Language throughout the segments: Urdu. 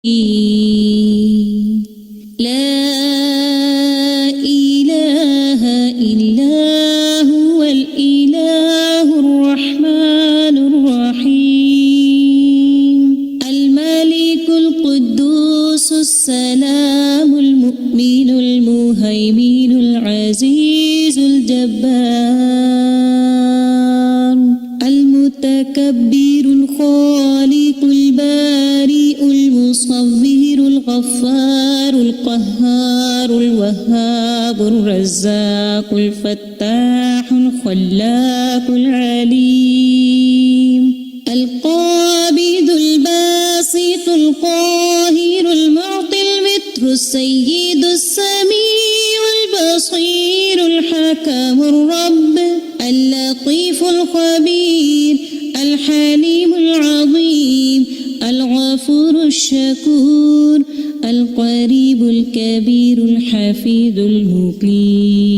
لا إله إلا هو الإله الرحمن الرحيم الملك القدوس السلام المؤمن المهيمن العزيز الجبار المتكبر الخالق البارئ المصور الغفار القهار الوهاب الرزاق الفتاح الخلاق العليم القابض الباسط القاهر المعطي المتر السيد السميع البصير الحكم الرب اللطيف الخبير الحليم العظيم الغفور الشكور القريب الكبير الحفيظ المقيت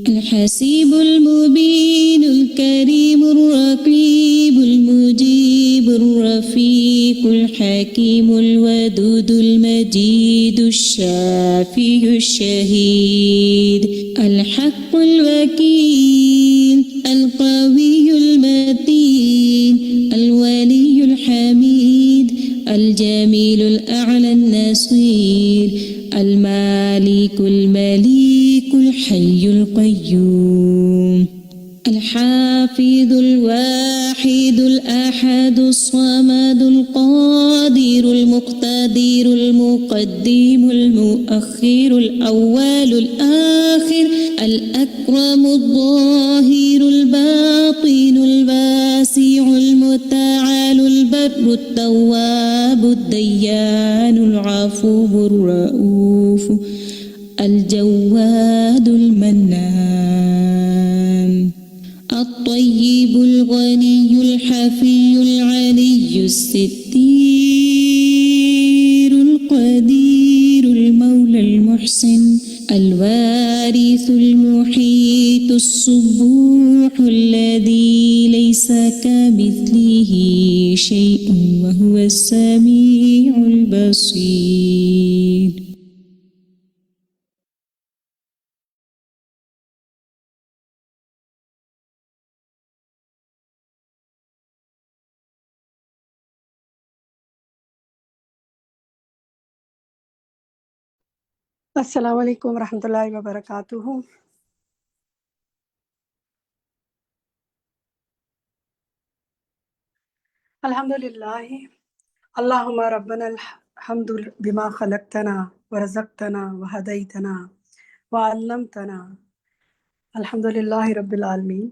الحسيب المبين الكريم الرقيب المجيب الرفيق الحكيم الودود المجيد الشافي الشهيد الحق الوكيل القوي المتين الولي الحميد الجميل الأعلى النصير المالك المليك الحي القيوم الحافظ الواحد الأحد الصمد القادر المقتدر المقدم المؤخر الأول الآخر الأكرم الظاهر الباطن الواسع المتعال البر التواب الديان العفو الرؤوف الجواد المنان الطيب الغني الحفي العلي الستير القدير المولى المحسن الوارث المحيط الصبوح الذي ليس كمثله شيء وهو السميع البصير. السلام علیکم ورحمۃ اللہ وبرکاتہ۔ الحمدللہ اللہم ربنا الحمد بما خلقتنا ورزقتنا وہدیتنا وعلمتنا الحمدللہ رب العالمین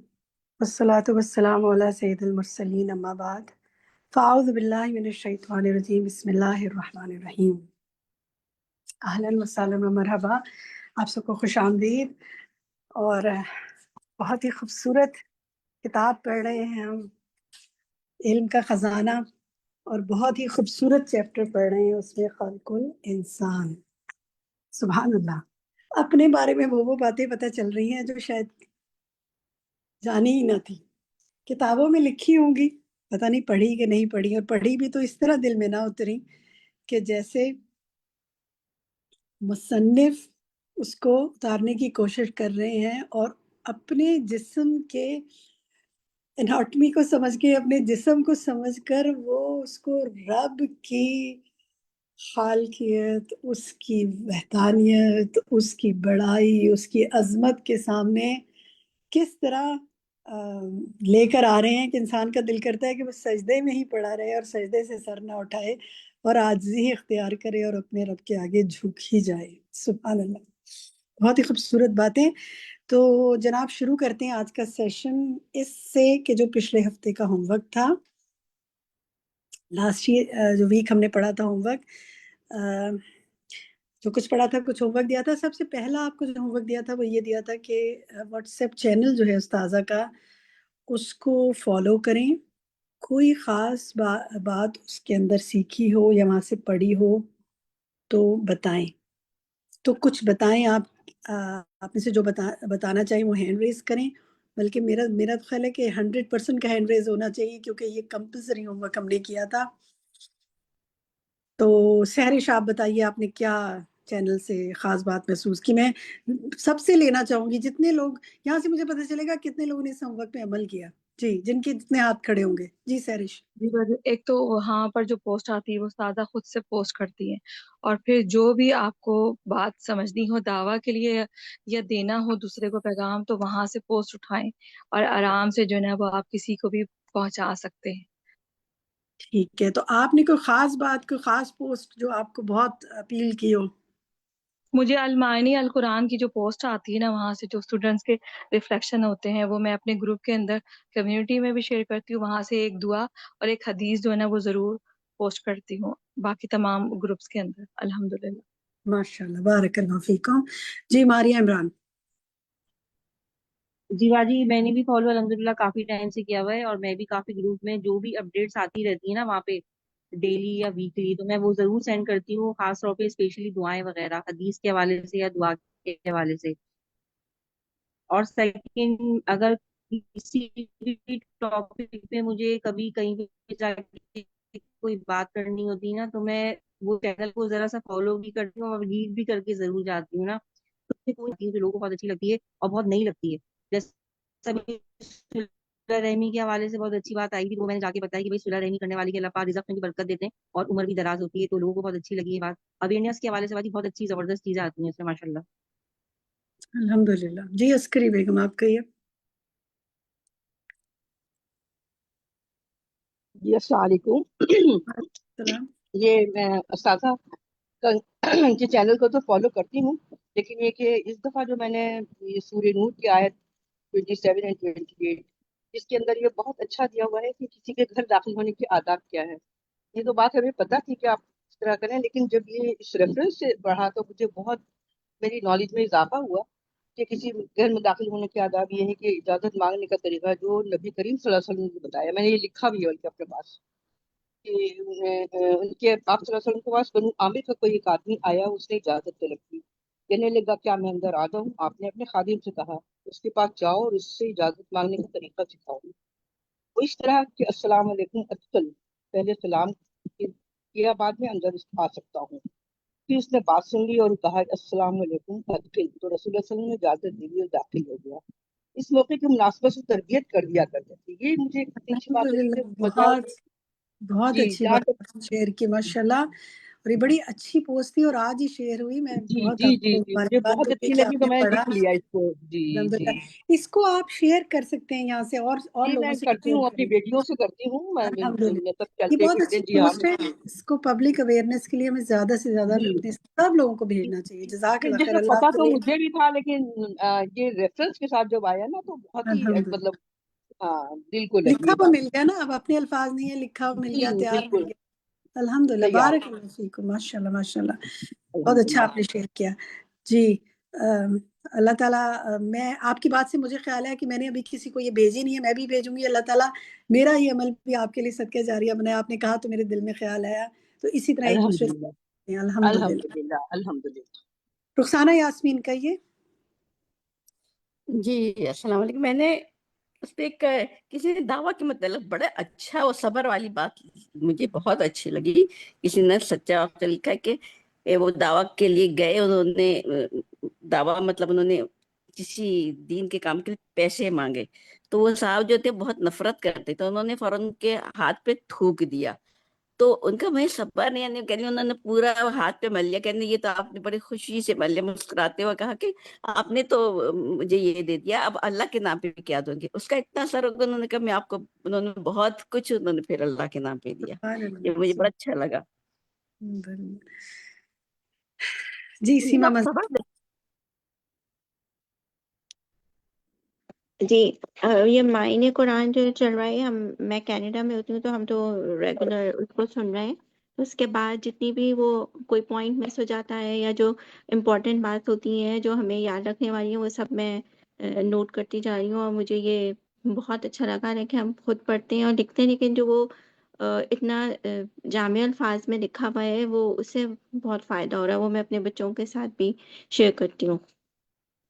والصلاة والسلام علی سید المرسلین اما بعد فاعوذ باللہ من الشیطان الرجیم بسم اللہ الرحمن الرحیم۔ اہلاً وسہلاً و مرحبا، آپ سب کو خوش آمدید۔ اور بہت ہی خوبصورت کتاب پڑھ رہے ہیں ہم، علم کا خزانہ، اور بہت ہی خوبصورت چیپٹر پڑھ رہے ہیں اس میں خلق الانسان۔ سبحان اللہ، اپنے بارے میں وہ باتیں پتہ چل رہی ہیں جو شاید جانی ہی نہ تھی، کتابوں میں لکھی ہوں گی، پتہ نہیں پڑھی کہ نہیں پڑھی، اور پڑھی بھی تو اس طرح دل میں نہ اتری کہ جیسے مصنف اس کو اتارنے کی کوشش کر رہے ہیں، اور اپنے جسم کے اناٹمی کو سمجھ کے، اپنے جسم کو سمجھ کر وہ اس کو رب کی خالقیت، اس کی وحدانیت، اس کی بڑائی، اس کی عظمت کے سامنے کس طرح لے کر آ رہے ہیں کہ انسان کا دل کرتا ہے کہ وہ سجدے میں ہی پڑا رہے اور سجدے سے سر نہ اٹھائے اور عاجزی ہی اختیار کرے اور اپنے رب کے آگے جھک ہی جائے۔ سبحان اللہ، بہت ہی خوبصورت باتیں۔ تو جناب شروع کرتے ہیں آج کا سیشن اس سے کہ جو پچھلے ہفتے کا ہوم ورک تھا، لاسٹ جو ویک ہم نے پڑھا تھا ہوم ورک، جو کچھ پڑھا تھا، کچھ ہوم ورک دیا تھا۔ سب سے پہلا آپ کو جو ہوم ورک دیا تھا وہ یہ دیا تھا کہ واٹس ایپ چینل جو ہے استاذہ کا، اس کو فالو کریں، کوئی خاص بات اس کے اندر سیکھی ہو یا وہاں سے پڑھی ہو تو بتائیں۔ تو کچھ بتائیں، آپ میں سے جو بتانا چاہیں وہ ہینڈ ریز کریں، بلکہ میرا خیال ہے کہ 100% کا ہینڈ ریز ہونا چاہیے، کیونکہ یہ کمپلسری ہوم ورک ہم نے کیا تھا۔ تو سحرش آپ بتائیے آپ نے کیا چینل سے خاص بات محسوس کی؟ میں سب سے لینا چاہوں گی، جتنے لوگ یہاں سے مجھے پتہ چلے گا کتنے لوگوں نے اس ہوم ورک پہ عمل کیا، جی جن کے جتنے ہاتھ کھڑے ہوں گے. جی سحرش. جی بس ایک تو وہاں پر جو پوسٹ آتی ہے وہ سادہ خود سے پوسٹ کرتی ہے، اور پھر جو بھی آپ کو بات سمجھنی ہو دعویٰ کے لیے یا دینا ہو دوسرے کو پیغام، تو وہاں سے پوسٹ اٹھائیں اور آرام سے جو ہے وہ آپ کسی کو بھی پہنچا سکتے ہیں. ٹھیک ہے، تو آپ نے کوئی خاص بات، کوئی خاص پوسٹ جو آپ کو بہت اپیل کی ہو؟ مجھے المعانی القرآن کی جو پوسٹ آتی ہے نا، وہاں سے جو اسٹوڈنٹس کے ریفلیکشن ہوتے ہیں وہ میں اپنے گروپ کے اندر کمیونٹی میں بھی شیئر کرتی ہوں. وہاں سے ایک دعا اور ایک حدیث جو ہے نا وہ ضرور پوسٹ کرتی ہوں باقی تمام گروپس کے اندر الحمدللہ. ماشاءاللہ، بارک اللہ فیکم. جی ماریہ عمران. جی باجی میں نے بھی فالو الحمدللہ کافی ٹائم سے کیا ہوا ہے، اور میں بھی کافی گروپ میں جو بھی اپڈیٹس آتی رہتی ہیں نا وہاں پہ ڈیلی یا ویکلی، تو میں وہ ضرور سینڈ کرتی ہوں، خاص طور پہ اسپیشلی دعائیں وغیرہ حدیث کے حوالے سے یا دعا کے حوالے سے. اور سیکنڈ، اگر کسی بھی ٹاپک پہ مجھے کبھی کہیں پہ جا کے کوئی بات کرنی ہوتی ہے نا، تو میں وہ چینل کو ذرا سا فالو بھی کرتی ہوں اور ریڈ بھی کر کے ضرور جاتی ہوں نا. تو کوئی جو لوگوں کو بہت اچھی لگتی ہے اور بہت نہیں لگتی ہے، جیسے صلہ رحمی کے حوالے سے بہت اچھی بات آئی تھی، وہ میں نے جا کے بتائی کہ بھائی صلہ رحمی کرنے والی کے اللہ پاک رزق میں بھی برکت دیتے ہیں اور عمر بھی دراز ہوتی ہے. تو لوگوں کو بہت اچھی لگی یہ بات. اویئرنیس کے حوالے سے باجی بہت اچھی زبردست چیزیں آتی ہیں اس میں ماشاء اللہ. الحمدللہ. جی عسکری بیگم آپ کہیے. جی السلام علیکم. سلام. یہ میں اساتذہ کے چینل کو تو فالو کرتی ہوں، لیکن یہ کہ اس دفعہ جو میں نے یہ سورہ نور کی آیت 27 اور 28 جس کے اندر یہ بہت اچھا دیا ہوا ہے کہ کسی کے گھر داخل ہونے کے آداب کیا ہے، یہ تو بات ہمیں پتہ تھی کہ آپ اس طرح کریں، لیکن جب یہ اس ریفرنس سے پڑھا تو مجھے بہت میری نالج میں اضافہ ہوا کہ کسی گھر میں داخل ہونے کے آداب یہ ہے کہ اجازت مانگنے کا طریقہ جو نبی کریم صلی اللہ علیہ وسلم نے بتایا. میں نے یہ لکھا بھی ہے ان کے اپنے پاس کہ ان کے آپ صلی اللہ علیہ وسلم کے پاس بنو عامر کا کوئی ایک آدمی آیا، اس نے اجازت طلب کی، کہنے لگا کیا میں اندر آ جاؤں؟ آپ نے اپنے خادم سے کہا اس کے پاس جاؤ اور اس سے اجازت مانگنے کا طریقہ سکھاؤ. وہ اس طرح کہ السلام علیکم ادخل، پہلے سلام کیا بعد میں اندر آ سکتا ہوں. پھر اس نے بات سن لی اور کہا السلام علیکم ادخل، تو رسول اللہ صلی اللہ علیہ وسلم نے اجازت دی اور داخل ہو گیا. اس موقع کی مناسبت سے تربیت کر دیا کرتے تھے. یہ مجھے ایک اچھی بات لگی الحمدللہ، کہ بجائے بہت جی اچھی جہاں تک بات شیئر کی ماشاءاللہ، اور یہ بڑی اچھی پوسٹ تھی اور آج ہی شیئر ہوئی. میں جی بہت جی آپ جی کو جی مجھے مبارکباد بہت دوں گی اچھی کہ لگی آپ تو نے میں پڑھا. لکھ لیا اس کو. جی الحمدللہ. جی اس کو آپ شیئر کر سکتے ہیں یہاں سے، اور جی لوگوں میں سے کرتی شیئر ہوں، اپنی کریں. بیٹیوں سے کرتی ہوں، میں الحمدللہ، سب یہ چلتے بہت پھرتے. اچھی جی ہاں پوسٹ ہے. اس کو پبلک اویئرنیس کے لیے ہمیں زیادہ سے زیادہ جی اپنے سب لوگوں کو بھیجنا چاہیے. جزاک اللہ خیر. جیسے اللہ پتا آپ کو تو نیک. مجھے بھی تھا، لیکن یہ ریفرنس کے ساتھ جب آیا نا تو بہت ہی الحمدللہ، مطلب ہاں دل کو لگی لکھا یہ ہوا بات. مل گیا نا، اب اپنے الفاظ نہیں ہے، لکھا ہوا مل جی گیا، تیار مل بالکل گیا. الحمدللہ، تیار. بارک اللہ فیکم. ماشاءاللہ ماشاءاللہ، بہت اچھا الحمدللہ. آپ نے شیئر کیا. جی اللہ تعالیٰ، میں آپ کی بات سے مجھے خیال ہے کہ میں نے ابھی کسی کو یہ بھیجی نہیں ہے، میں بھی بھیجوں گی. اللہ تعالیٰ میرا یہ عمل بھی آپ کے لیے صدقہ جاریہ بنائے. آپ نے کہا تو میرے دل میں خیال آیا، تو اسی طرح ایک دوسرے الحمدللہ. سے. الحمدللہ. الحمدللہ. الحمدللہ. رخسانہ یاسمین کہیے. جی السلام علیکم. میں نے اس پہ ایک کسی نے دعویٰ کے متعلق بڑا اچھا اور صبر والی بات مجھے بہت اچھی لگی. کسی نے سچا لکھا کہ وہ دعویٰ کے لیے گئے، انہوں نے دعویٰ مطلب انہوں نے کسی دین کے کام کے لیے پیسے مانگے، تو وہ صاحب جو تھے بہت نفرت کرتے تھے، انہوں نے فوراً کے ہاتھ پہ تھوک دیا. تو ان کا میں صبر نہیں آنے، کہنے انہوں نے پورا ہاتھ پہ مل لیا، کہنے یہ تو آپ نے بڑی خوشی سے مل لیا. مسکراتے ہوئے کہا کہ آپ نے تو مجھے یہ دے دیا، اب اللہ کے نام پہ بھی کیا دوں گی. اس کا اتنا اثر ہوگا، انہوں نے کہا میں آپ کو، انہوں نے بہت کچھ انہوں نے پھر اللہ کے نام پہ دیا. سبحان یہ مجھے اللہ. بڑا اچھا لگا. جی سیما آپ مز. صبر دیں. جی یہ معنی قرآن جو چل رہا ہے، میں کینیڈا میں ہوتی ہوں تو ہم تو ریگولر اس کو سن رہے ہیں. اس کے بعد جتنی بھی وہ کوئی پوائنٹ مس ہو جاتا ہے یا جو امپورٹنٹ بات ہوتی ہیں جو ہمیں یاد رکھنے والی ہیں، وہ سب میں نوٹ کرتی جا رہی ہوں. اور مجھے یہ بہت اچھا لگا ہے کہ ہم خود پڑھتے ہیں اور لکھتے ہیں، لیکن جو وہ اتنا جامع الفاظ میں لکھا ہوا ہے وہ اس سے بہت فائدہ ہو رہا ہے. وہ میں اپنے بچوں کے ساتھ بھی شیئر کرتی ہوں.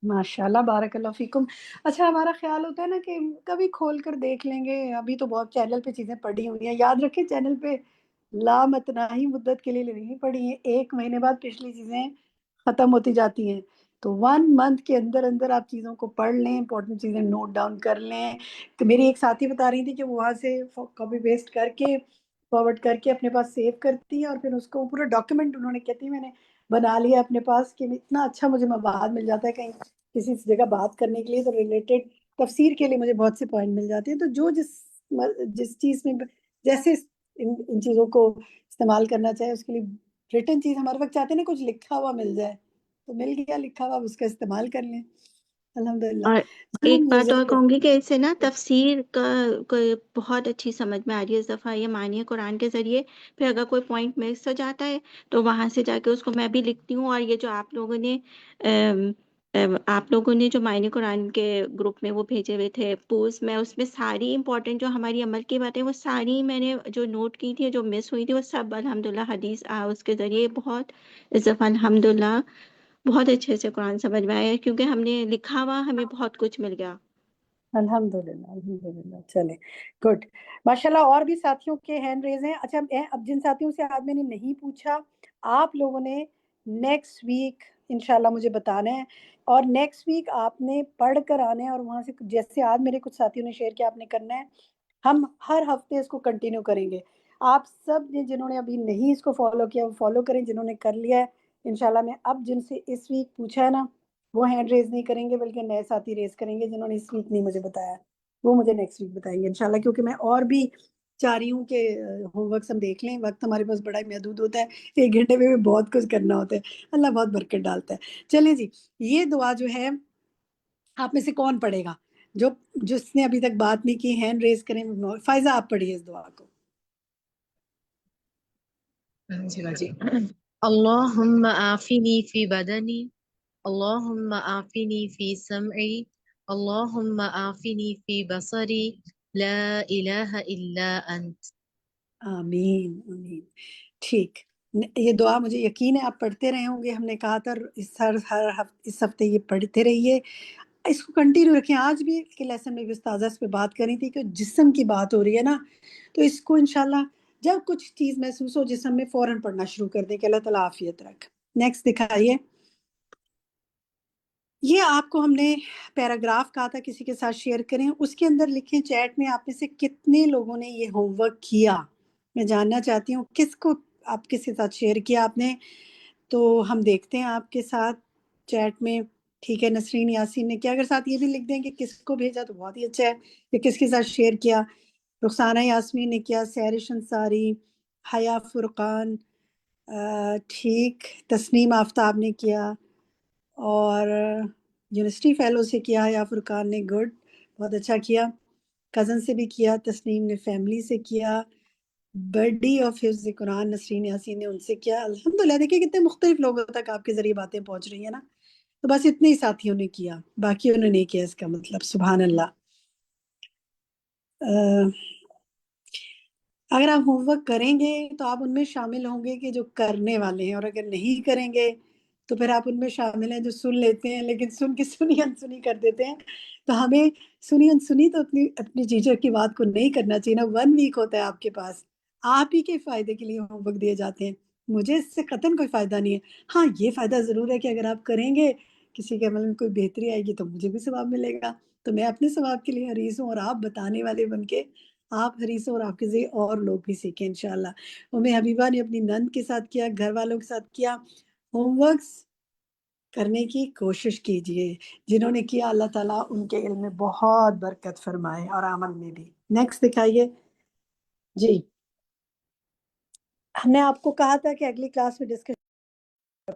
ماشاءاللہ، بارک اللہ فیکم. اچھا، ہمارا خیال ہوتا ہے نا کہ کبھی کھول کر دیکھ لیں گے. ابھی تو بہت چینل پہ چیزیں پڑھی ہوئی ہیں، یاد رکھیں چینل پہ لامتناہی مدت کے لیے لینی پڑی ہیں، 1 مہینے بعد پچھلی چیزیں ختم ہوتی جاتی ہیں، تو 1 منتھ کے اندر اندر آپ چیزوں کو پڑھ لیں، امپورٹنٹ چیزیں نوٹ ڈاؤن کر لیں. تو میری ایک ساتھی بتا رہی تھی کہ وہ وہاں سے کاپی پیسٹ کر کے فارورڈ کر کے اپنے پاس سیو کرتی ہے، اور پھر اس کو پورا ڈاکیومنٹ انہوں نے کہتی میں نے بنا لیا اپنے پاس کہ اتنا اچھا مجھے مواد مل جاتا ہے کہیں کسی جگہ بات کرنے کے لیے، تو ریلیٹڈ تفسیر کے لیے مجھے بہت سے پوائنٹ مل جاتے ہیں. تو جو جس چیز میں جیسے ان چیزوں کو استعمال کرنا چاہے، اس کے لیے ریٹن چیز ہمارے وقت چاہتے ہیں نا کچھ لکھا ہوا مل جائے، تو مل گیا لکھا ہوا، اس کا استعمال کر لیں. الحمدللہ. اور ضرور ایک بات اور ضرور. کہوں گی کہ اس سے نا تفسیر کا کوئی بہت اچھی سمجھ میں آ رہی ہے اس دفعہ یہ معنی قرآن کے ذریعے. پھر اگر کوئی پوائنٹ مس ہو جاتا ہے تو وہاں سے جا کے اس کو میں بھی لکھتی ہوں. اور یہ جو آپ لوگوں نے جو معنی قرآن کے گروپ میں وہ بھیجے ہوئے تھے پوسٹ، میں اس میں ساری امپورٹنٹ جو ہماری عمل کی باتیں وہ ساری میں نے جو نوٹ کی تھی، جو مس ہوئی تھی وہ سب الحمدللہ حدیث اس کے ذریعے بہت اس دفعہ الحمدللہ بہت اچھے سے قرآن سمجھ میں آیا، کیونکہ ہم نے لکھا ہوا ہمیں بہت کچھ مل گیا. الحمدللہ الحمدللہ. چلیں گڈ ماشاءاللہ. اور بھی ساتھیوں کے ہینڈ ریز ہیں. اچھا اب جن ساتھیوں سے آج میں نے نہیں پوچھا، آپ لوگوں نے نیکسٹ ویک انشاءاللہ مجھے بتانا ہے، اور نیکسٹ ویک آپ نے پڑھ کر آنا ہے، اور وہاں سے جیسے آج میرے کچھ ساتھیوں نے شیئر کیا آپ نے کرنا ہے. ہم ہر ہفتے اس کو کنٹینیو کریں گے. آپ سب نے جنہوں نے ابھی نہیں اس کو فالو کیا وہ فالو کریں، جنہوں نے کر لیا ہے انشاءاللہ میں اب جن سے اس ویک پوچھا ہے نا وہ ہینڈ ریز نہیں کریں گے، بلکہ نئے ساتھی ریز کریں گے جنہوں نے اس ویک نہیں مجھے بتایا، وہ مجھے نیکسٹ ویک بتائیں گے انشاءاللہ. کیونکہ میں اور بھی چاہ رہی ہوں کہ ہوم ورکس ہم دیکھ لیں، وقت ہمارے پاس بڑا ہی محدود ہوتا ہے، 1 گھنٹے میں بھی بہت کچھ کرنا ہوتا ہے. اللہ بہت برکت ڈالتا ہے. چلیں جی، یہ دعا جو ہے آپ میں سے کون پڑھے گا؟ جس نے ابھی تک بات نہیں کی ہینڈ ریز کریں. فائزہ آپ پڑھیے اس دعا کو. جی اللہم آفنی فی بدنی، اللہم آفنی فی سمعی، اللہم آفنی فی بصری، لا الہ الا انت. آمین آمین. ٹھیک، یہ دعا مجھے یقین ہے آپ پڑھتے رہے ہوں گے. ہم نے کہا تھا اس ہفتے یہ پڑھتے رہیے، اس کو کنٹینیو رکھیں. آج بھی کے لیسن میں بھی استاذہ اس پہ بات کر رہی تھی کہ جسم کی بات ہو رہی ہے نا، تو اس کو انشاءاللہ جب کچھ چیز محسوس ہو جسم میں فوراً پڑھنا شروع کر دیں کہ اللہ تعالیٰ عافیت رکھ. نیکسٹ دکھائیے. یہ آپ کو ہم نے پیراگراف کہا تھا کسی کے ساتھ شیئر کریں، اس کے اندر لکھیں چیٹ میں آپ میں سے کتنے لوگوں نے یہ ہوم ورک کیا. میں جاننا چاہتی ہوں کس کو آپ کس کے ساتھ شیئر کیا آپ نے. تو ہم دیکھتے ہیں آپ کے ساتھ چیٹ میں. ٹھیک ہے، نسرین یاسین نے کیا. اگر ساتھ یہ بھی لکھ دیں کہ کس کو بھیجا تو بہت ہی اچھا ہے، کہ کس کے ساتھ شیئر کیا. رخسانہ یاسمین نے کیا، سیرش انصاری، حیا فرقان، ٹھیک، تسنیم آفتاب نے کیا، اور یونیورسٹی فیلو سے کیا حیا فرقان نے. گڈ، بہت اچھا کیا. کزن سے بھی کیا، تسنیم نے فیملی سے کیا. برڈی آف حفظ قرآن نسرین یاسین نے ان سے کیا. الحمدللہ دیکھیں کتنے مختلف لوگوں تک آپ کے ذریعے باتیں پہنچ رہی ہیں نا. تو بس اتنے ہی ساتھیوں نے کیا، باقی انہوں نے نہیں کیا. اس کا مطلب سبحان اللہ. اگر آپ ہوم ورک کریں گے تو آپ ان میں شامل ہوں گے کہ جو کرنے والے ہیں، اور اگر نہیں کریں گے تو پھر آپ ان میں شامل ہیں جو سن لیتے ہیں لیکن سن کے سنی انسنی کر دیتے ہیں. تو ہمیں سنی انسنی تو اپنی چیزوں کی بات کو نہیں کرنا چاہیے نا. 1 ویک ہوتا ہے آپ کے پاس، آپ ہی کے فائدے کے لیے ہوم ورک دیے جاتے ہیں. مجھے اس سے قطعاً کوئی فائدہ نہیں ہے. ہاں یہ فائدہ ضرور ہے کہ اگر آپ کریں گے کسی کے عمل میں کوئی بہتری آئے گی تو مجھے بھی ثواب ملے گا. تو میں اپنے ثواب کے لیے حریص ہوں، اور آپ بتانے والے بن کے آپ حریص ہوں، اور آپ کے ذریعے اور لوگ بھی سیکھیں انشاءاللہ. حبیبہ نے اپنی نند کے ساتھ کیا، گھر والوں کے ساتھ کیا. ہوم ورکس کرنے کی کوشش کیجئے. جنہوں نے کیا اللہ تعالیٰ ان کے علم میں بہت برکت فرمائے اور عمل میں بھی. نیکسٹ دکھائیے جی. ہم نے آپ کو کہا تھا کہ اگلی کلاس میں ڈسکس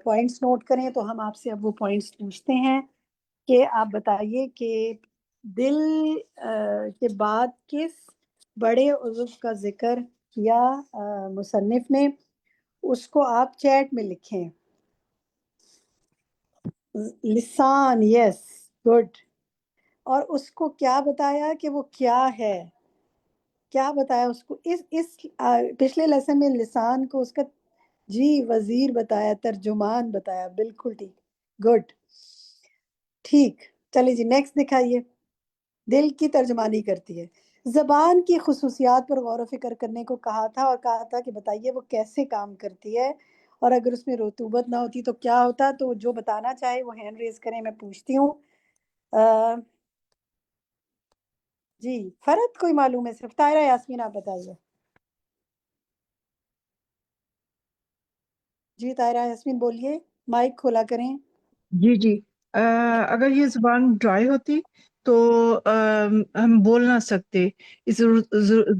پوائنٹس نوٹ کریں، تو ہم آپ سے اب وہ پوائنٹس پوچھتے ہیں کہ آپ بتائیے کہ دل کے بعد کس بڑے عضو کا ذکر کیا مصنف نے. اس کو آپ چیٹ میں لکھیں. لسان، یس، گڈ. اور اس کو کیا بتایا کہ وہ کیا ہے، کیا بتایا اس کو. اس پچھلے لیسن میں لسان کو اس کا جی وزیر بتایا، ترجمان بتایا. بالکل ٹھیک، گڈ، ٹھیک. چلیے جی نیکسٹ دکھائیے. دل کی ترجمانی کرتی ہے. زبان کی خصوصیات پر غور و فکر کرنے کو کہا تھا اور کہا تھا کہ بتائیے وہ کیسے کام کرتی ہے اور اگر اس میں رطوبت نہ ہوتی تو کیا ہوتا. تو جو بتانا چاہے وہ ہینڈ ریز کریں, میں پوچھتی ہوں. جی فرد کوئی معلوم ہے صرف؟ طاہرہ یاسمین آپ بتائیے. جی طاہرہ یاسمین بولیے, مائک کھولا کریں. جی جی اگر یہ زبان ڈرائی ہوتی تو ہم بول نہ سکتے. اس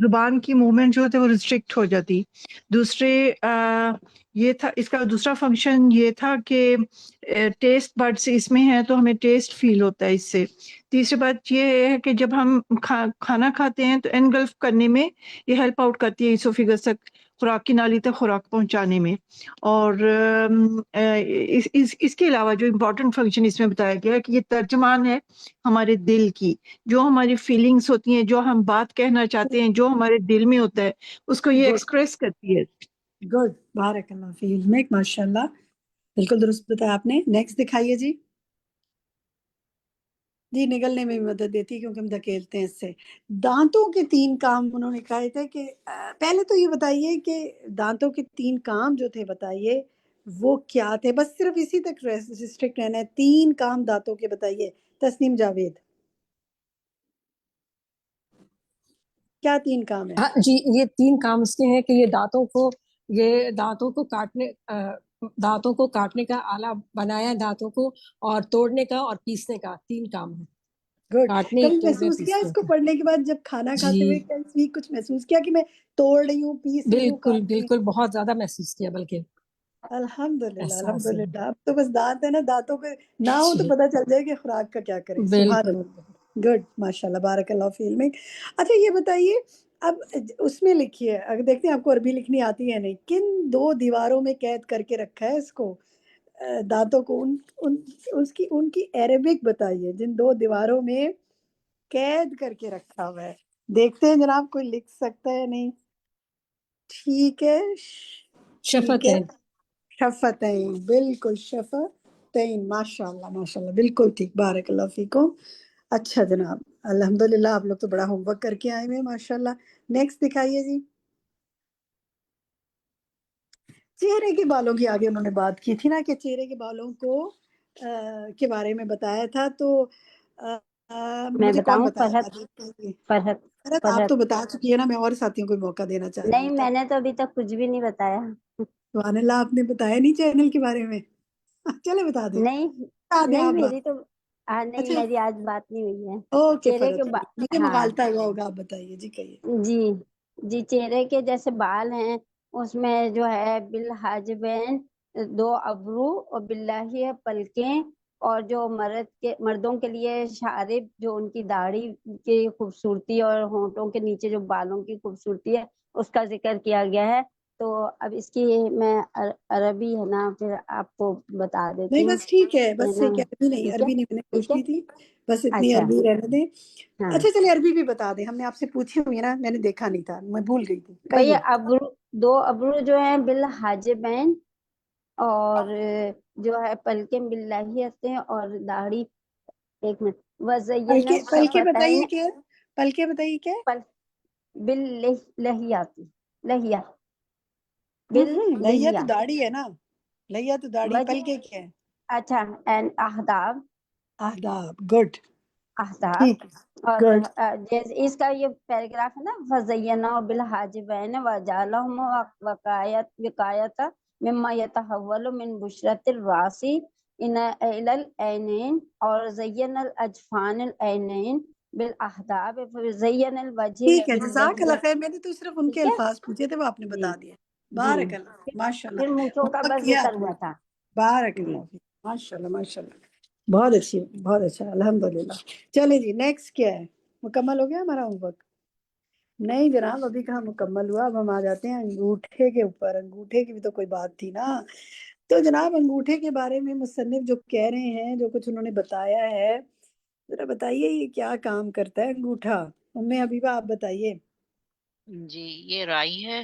زبان کی موومنٹ جو ہوتے وہ ریسٹرکٹ ہو جاتی. دوسرے یہ تھا, اس کا دوسرا فنکشن یہ تھا کہ ٹیسٹ بڈس اس میں ہے تو ہمیں ٹیسٹ فیل ہوتا ہے اس سے. تیسری بات یہ ہے کہ جب ہم کھانا کھاتے ہیں تو انگلف کرنے میں یہ ہیلپ آؤٹ کرتی ہے اسوفیگس تک, خوراک کی نالی تک خوراک پہنچانے میں. اور اس کے علاوہ جو امپورٹنٹ فنکشن اس میں بتایا گیا ہے کہ یہ ترجمان ہے ہمارے دل کی. جو ہماری فیلنگس ہوتی ہیں, جو ہم بات کہنا چاہتے ہیں, جو ہمارے دل میں ہوتا ہے, اس کو یہ گڈ ایکسپریس کرتی ہے. گڈ, بارک اللہ فی علمک, ماشاء اللہ بالکل درست بتایا آپ نے. نیکسٹ دکھائیے جی. جی نگلنے میں بھی مدد دیتی ہے کیونکہ ہم دھکیلتے ہیں اس سے. دانتوں کے 3 کام انہوں نے کہے تھے کہ پہلے تو یہ بتائیے کہ دانتوں کے 3 کام جو تھے بتائیے وہ کیا تھے. بس صرف اسی تک ریسٹرکٹ رہنا ہے. 3 کام دانتوں کے بتائیے. تسنیم جاوید, کیا 3 کام ہے؟ ہاں جی, یہ 3 کام اس کے ہیں کہ یہ دانتوں کو کاٹنے کا آلہ بنایا, دانتوں کو اور توڑنے کا اور پیسنے کا 3 کام ہے. گڈ. کاٹنے, کبھی توڑنے, محسوس کیا اس پیسنے کو کا. پڑھنے کے بعد جب کھانا کھاتے ہوئے جی کبھی کچھ محسوس کیا کہ میں توڑ رہی ہوں, پیس رہی ہوں, بالکل کاٹ رہی ہوں؟ بالکل, بہت زیادہ محسوس کیا بلکہ الحمدللہ احساس ہے. الحمدللہ. اب تو بس دانت ہے نا, دانتوں کے نہ ہو تو جی پتہ چل جائے کہ خوراک کا کیا کریں. سبحان بالکل. اللہ, گڈ, ماشاء اللہ, بارک اللہ فی علمک. اچھا یہ بتائیے اب اس میں لکھیے, اگر دیکھتے ہیں آپ کو عربی لکھنی آتی ہے نہیں, کن 2 دیواروں میں قید کر کے رکھا ہے اس کو, دانتوں کو. ان کی عربک بتائیے, جن 2 دیواروں میں قید کر کے رکھا ہوا ہے. دیکھتے ہیں جناب کوئی لکھ سکتا ہے نہیں. ٹھیک ہے, ٹھیک ہے. شفتین. شفتین, بالکل شفتین, ماشاء اللہ ماشاء اللہ, بالکل ٹھیک, بارک اللہ فیکم. اچھا جناب, الحمدللہ آپ لوگ تو بڑا ہوم ورک کر کے آئے ہوئے ماشاء اللہ. نیکسٹ دکھائیے جی. چہرے کے بالوں کی آگے انہوں نے بات کی تھی نا کہ چہرے کے بالوں کو کے بارے میں بتایا تھا. تو میں مجھے کون بتاؤں؟ بتایا فرحت گا؟ فرحت فرحت آپ فرحت تو بتا چکی ہے نا, میں اور ساتھیوں کو موقع دینا چاہ رہی نہیں، ہوں. میں نے تو ابھی تک کچھ بھی نہیں بتایا. سبحان اللہ, آپ نے بتایا نہیں چینل کے بارے میں. چلے بتا دیں, نہیں بتا دیں نہیں، آپ بات. میری تو نہیں، اچھا میری آج بات نہیں ہوئی ہے. اوکے چہرے فرحت, کے مجھے ہاں مغالطہ ہوا ہوگا, آپ بتائیے جی, کہیے. جی جی، چہرے کے جیسے بال ہیں اس میں جو ہے بالحاجبین 2 ابرو اور باللہ پلکیں, اور جو مردوں کے لیے شارب, جو ان کی داڑھی کی خوبصورتی اور ہونٹوں کے نیچے جو بالوں کی خوبصورتی ہے اس کا ذکر کیا گیا ہے. تو اب اس کی میں عربی ہے نا پھر آپ کو بتا دیتی نہیں ہوں. بس ٹھیک ہے, ہے بس نا؟ ایک عربی نہیں, ٹھیک ہے عربی نہیں میں نے ٹھیک ہے. پوچھنی تھی, بس اتنی اچھا عربی رہنے دیں. ہاں اچھا چلیے عربی بھی بتا دیں, ہم نے آپ سے پوچھی ہوئی ہے نا, میں نے دیکھا نہیں تھا, میں بھول گئی تھی. بھئی، کہیے. ابرو 2 ابرو جو ہیں بالحاجبین, اور جو ہے پلکیں باللحیتیں, اور داڑھی. ایک منٹ. وزین پلکے الشفتین بتائیے کیا, پلکے بتائیے کیا. باللحیاتی لحیہ لہیا تو باللحیہ. داڑھی ہے نا, لہیا تو داڑھی, پلکے کیا ہے. اچھا، اینڈ احداب. آداب, گڈ, احداب. ٹھیک, اور گڈ. جیسے اس کا یہ پیراگراف ہے نا, فزینہ بالحاجبین وجعلہم وقایۃ مما یتحول من بشرۃ الراس الی العینین, اور زین الاجفان العینین بالاحداب, زین الوجہ ٹھیک ہے, جزاک اللہ باللحیہ. خیر. میں نے تو صرف ان کے ٹھیک ہے الفاظ پوچھے تھے, وہ آپ نے جی بتا دیا. جی. بارک اللہ, ماشاء پھر اللہ, مونچھوں کا محبت بس کیا ذکر آپ نے. ہوا تھا. بارک جی. اللہ فیک, ماشاء اللہ ماشاء اللہ, بہت اچھی, بہت اچھا, الحمدللہ. چلے جی, نیکسٹ کیا ہے؟ مکمل ہو گیا ہمارا ہوم ورک؟ نہیں جناب, ابھی کہاں مکمل ہوا. اب ہم آ جاتے ہیں انگوٹھے کے اوپر. انگوٹھے کی بھی تو کوئی بات تھی نا. تو جناب انگوٹھے کے بارے میں مصنف جو کہہ رہے ہیں, جو کچھ انہوں نے بتایا ہے, ذرا بتائیے یہ کیا کام کرتا ہے انگوٹھا. ام حبیبہ آپ بتائیے. جی، یہ رائی ہے,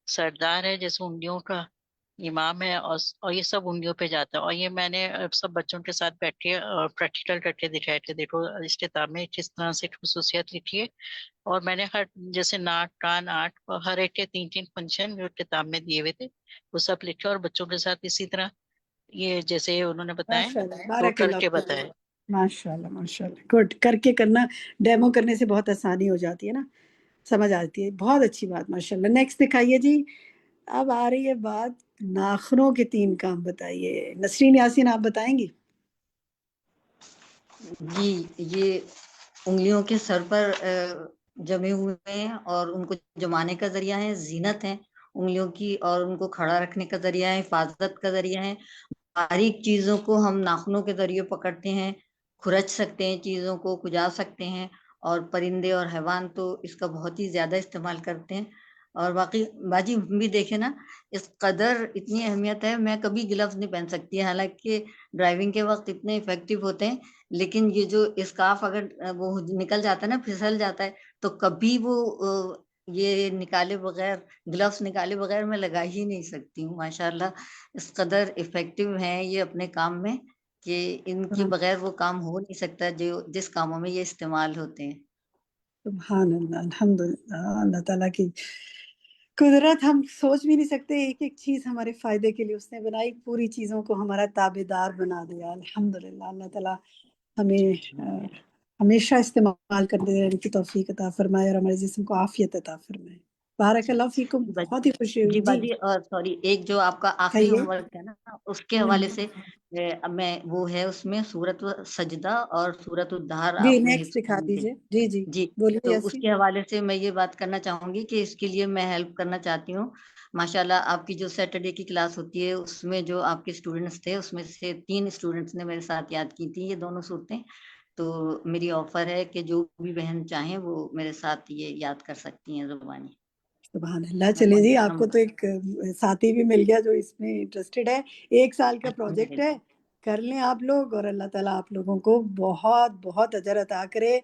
سردار ہے جیسے انگلیوں کا, امام ہے اور یہ سب انگلیوں پہ جاتا ہے. اور یہ میں نے سب بچوں کے ساتھ بیٹھ کے پریکٹیکل کر کے دکھایا کہ دیکھو اختتام میں کس طرح سے خصوصیت لکھی ہے. اور میں نے ہر جیسے ناک کان آنکھ ہر ایک کے 3 فنکشن جو کتاب میں دیے ہوئے تھے وہ سب لکھے اور بچوں کے ساتھ اسی طرح یہ جیسے انہوں نے بتایا ماشاء اللہ، تو بارک کر اللہ کے فیک. بتایا. ماشاء اللہ ماشاء اللہ، گڈ. کر کے کرنا، ڈیمو کرنے سے بہت آسانی ہو جاتی ہے نا، سمجھ آتی ہے. بہت اچھی بات، ماشاء اللہ. نیکسٹ دکھائیے جی. اب آ رہی ہے بات ناخنوں کے 3 کام. بتائیے نسرین یاسین، آپ بتائیں گی؟ جی، یہ انگلیوں کے سر پر جمے ہوئے ہیں اور ان کو جمانے کا ذریعہ ہے، زینت ہے انگلیوں کی، اور ان کو کھڑا رکھنے کا ذریعہ ہے، حفاظت کا ذریعہ ہے. باریک چیزوں کو ہم ناخنوں کے ذریعے پکڑتے ہیں، کھرچ سکتے ہیں، چیزوں کو کھجا سکتے ہیں، اور پرندے اور حیوان تو اس کا بہت ہی زیادہ استعمال کرتے ہیں. اور باقی باجی ہم بھی دیکھیں نا، اس قدر اتنی اہمیت ہے. میں کبھی گلوز نہیں پہن سکتی، حالانکہ ڈرائیونگ کے وقت اتنے افیکٹو ہوتے ہیں، لیکن یہ جو اسکارف اگر وہ نکل جاتا ہے نا، پھسل جاتا ہے، تو کبھی وہ یہ نکالے بغیر، گلوز نکالے بغیر میں لگا ہی نہیں سکتی ہوں. ماشاءاللہ اس قدر افیکٹو ہیں یہ اپنے کام میں کہ ان کے بغیر وہ کام ہو نہیں سکتا جو جس کاموں میں یہ استعمال ہوتے ہیں. سبحان اللہ، الحمدللہ. اللہ تعالیٰ کی قدرت ہم سوچ بھی نہیں سکتے. ایک ایک چیز ہمارے فائدے کے لیے اس نے بنائی، پوری چیزوں کو ہمارا تابع دار بنا دیا. الحمدللہ. اللہ تعالیٰ ہمیں ہمیشہ استعمال کرنے دینے کی توفیق عطا فرمائے اور ہمارے جسم کو عافیت عطا فرمائے. بارک اللہ فیکم. بہت ہی خوشی ہوئی جی جی. باجی، سوری، ایک جو آپ کا آخری کہیے. ہوم ورک ہے نا، اس کے حوالے سے میں وہ ہے اس میں سورت سجدہ اور سورت الدہر جی آپ نے نیکسٹ حفظ دکھا کی تھی. دیجیے. جی جی جی، بولیے تو اس یاسین. کے حوالے سے میں یہ بات کرنا چاہوں گی کہ اس کے لیے میں ہیلپ کرنا چاہتی ہوں. ماشاءاللہ آپ کی جو سیٹرڈے کی کلاس ہوتی ہے اس میں جو آپ کے اسٹوڈنٹس تھے، اس میں سے 3 اسٹوڈنٹس نے میرے ساتھ یاد کی تھی یہ دونوں صورتیں. تو میری آفر ہے کہ جو بھی بہن چاہیں وہ میرے ساتھ یہ یاد کر سکتی ہیں زبانی. سبحان اللہ. چلے جی، آپ کو تو ایک ساتھی بھی مل گیا جو اس میں انٹرسٹڈ ہے. 1 سال کا پروجیکٹ ہے، کر لیں آپ لوگ، اور اللہ تعالیٰ آپ لوگوں کو بہت بہت اجر عطا کرے.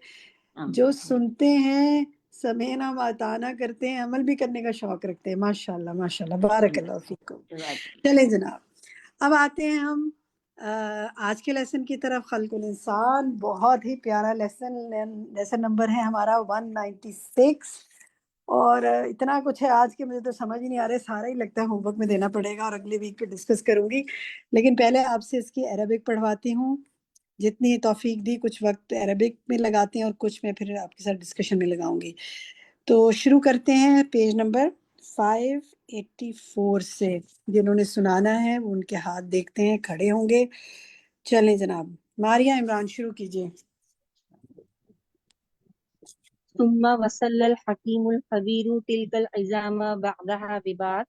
جو سنتے ہیں، سمینا واتانا کرتے ہیں، عمل بھی کرنے کا شوق رکھتے ہیں. ماشاء اللہ ماشاء اللہ. بارک اللہ فیکم. چلیں جناب، اب آتے ہیں ہم آج کے لیسن کی طرف. خلق الانسان، بہت ہی پیارا لیسن نمبر ہے ہمارا 196. اور اتنا کچھ ہے آج کے، مجھے تو سمجھ ہی نہیں آ رہا ہے. سارا ہی لگتا ہے ہوم ورک میں دینا پڑے گا اور اگلے ویک پہ ڈسکس کروں گی. لیکن پہلے آپ سے اس کی عربک پڑھواتی ہوں. جتنی توفیق دی، کچھ وقت عربک میں لگاتے ہیں اور کچھ میں پھر آپ کے ساتھ ڈسکشن میں لگاؤں گی. تو شروع کرتے ہیں پیج نمبر 584 سے. جنہوں نے سنانا ہے وہ ان کے ہاتھ دیکھتے ہیں، کھڑے ہوں گے. چلیں جناب، ماریہ عمران شروع کیجیے. ثم وصل الحكيم الخبير تلك العظام بعدها ببعض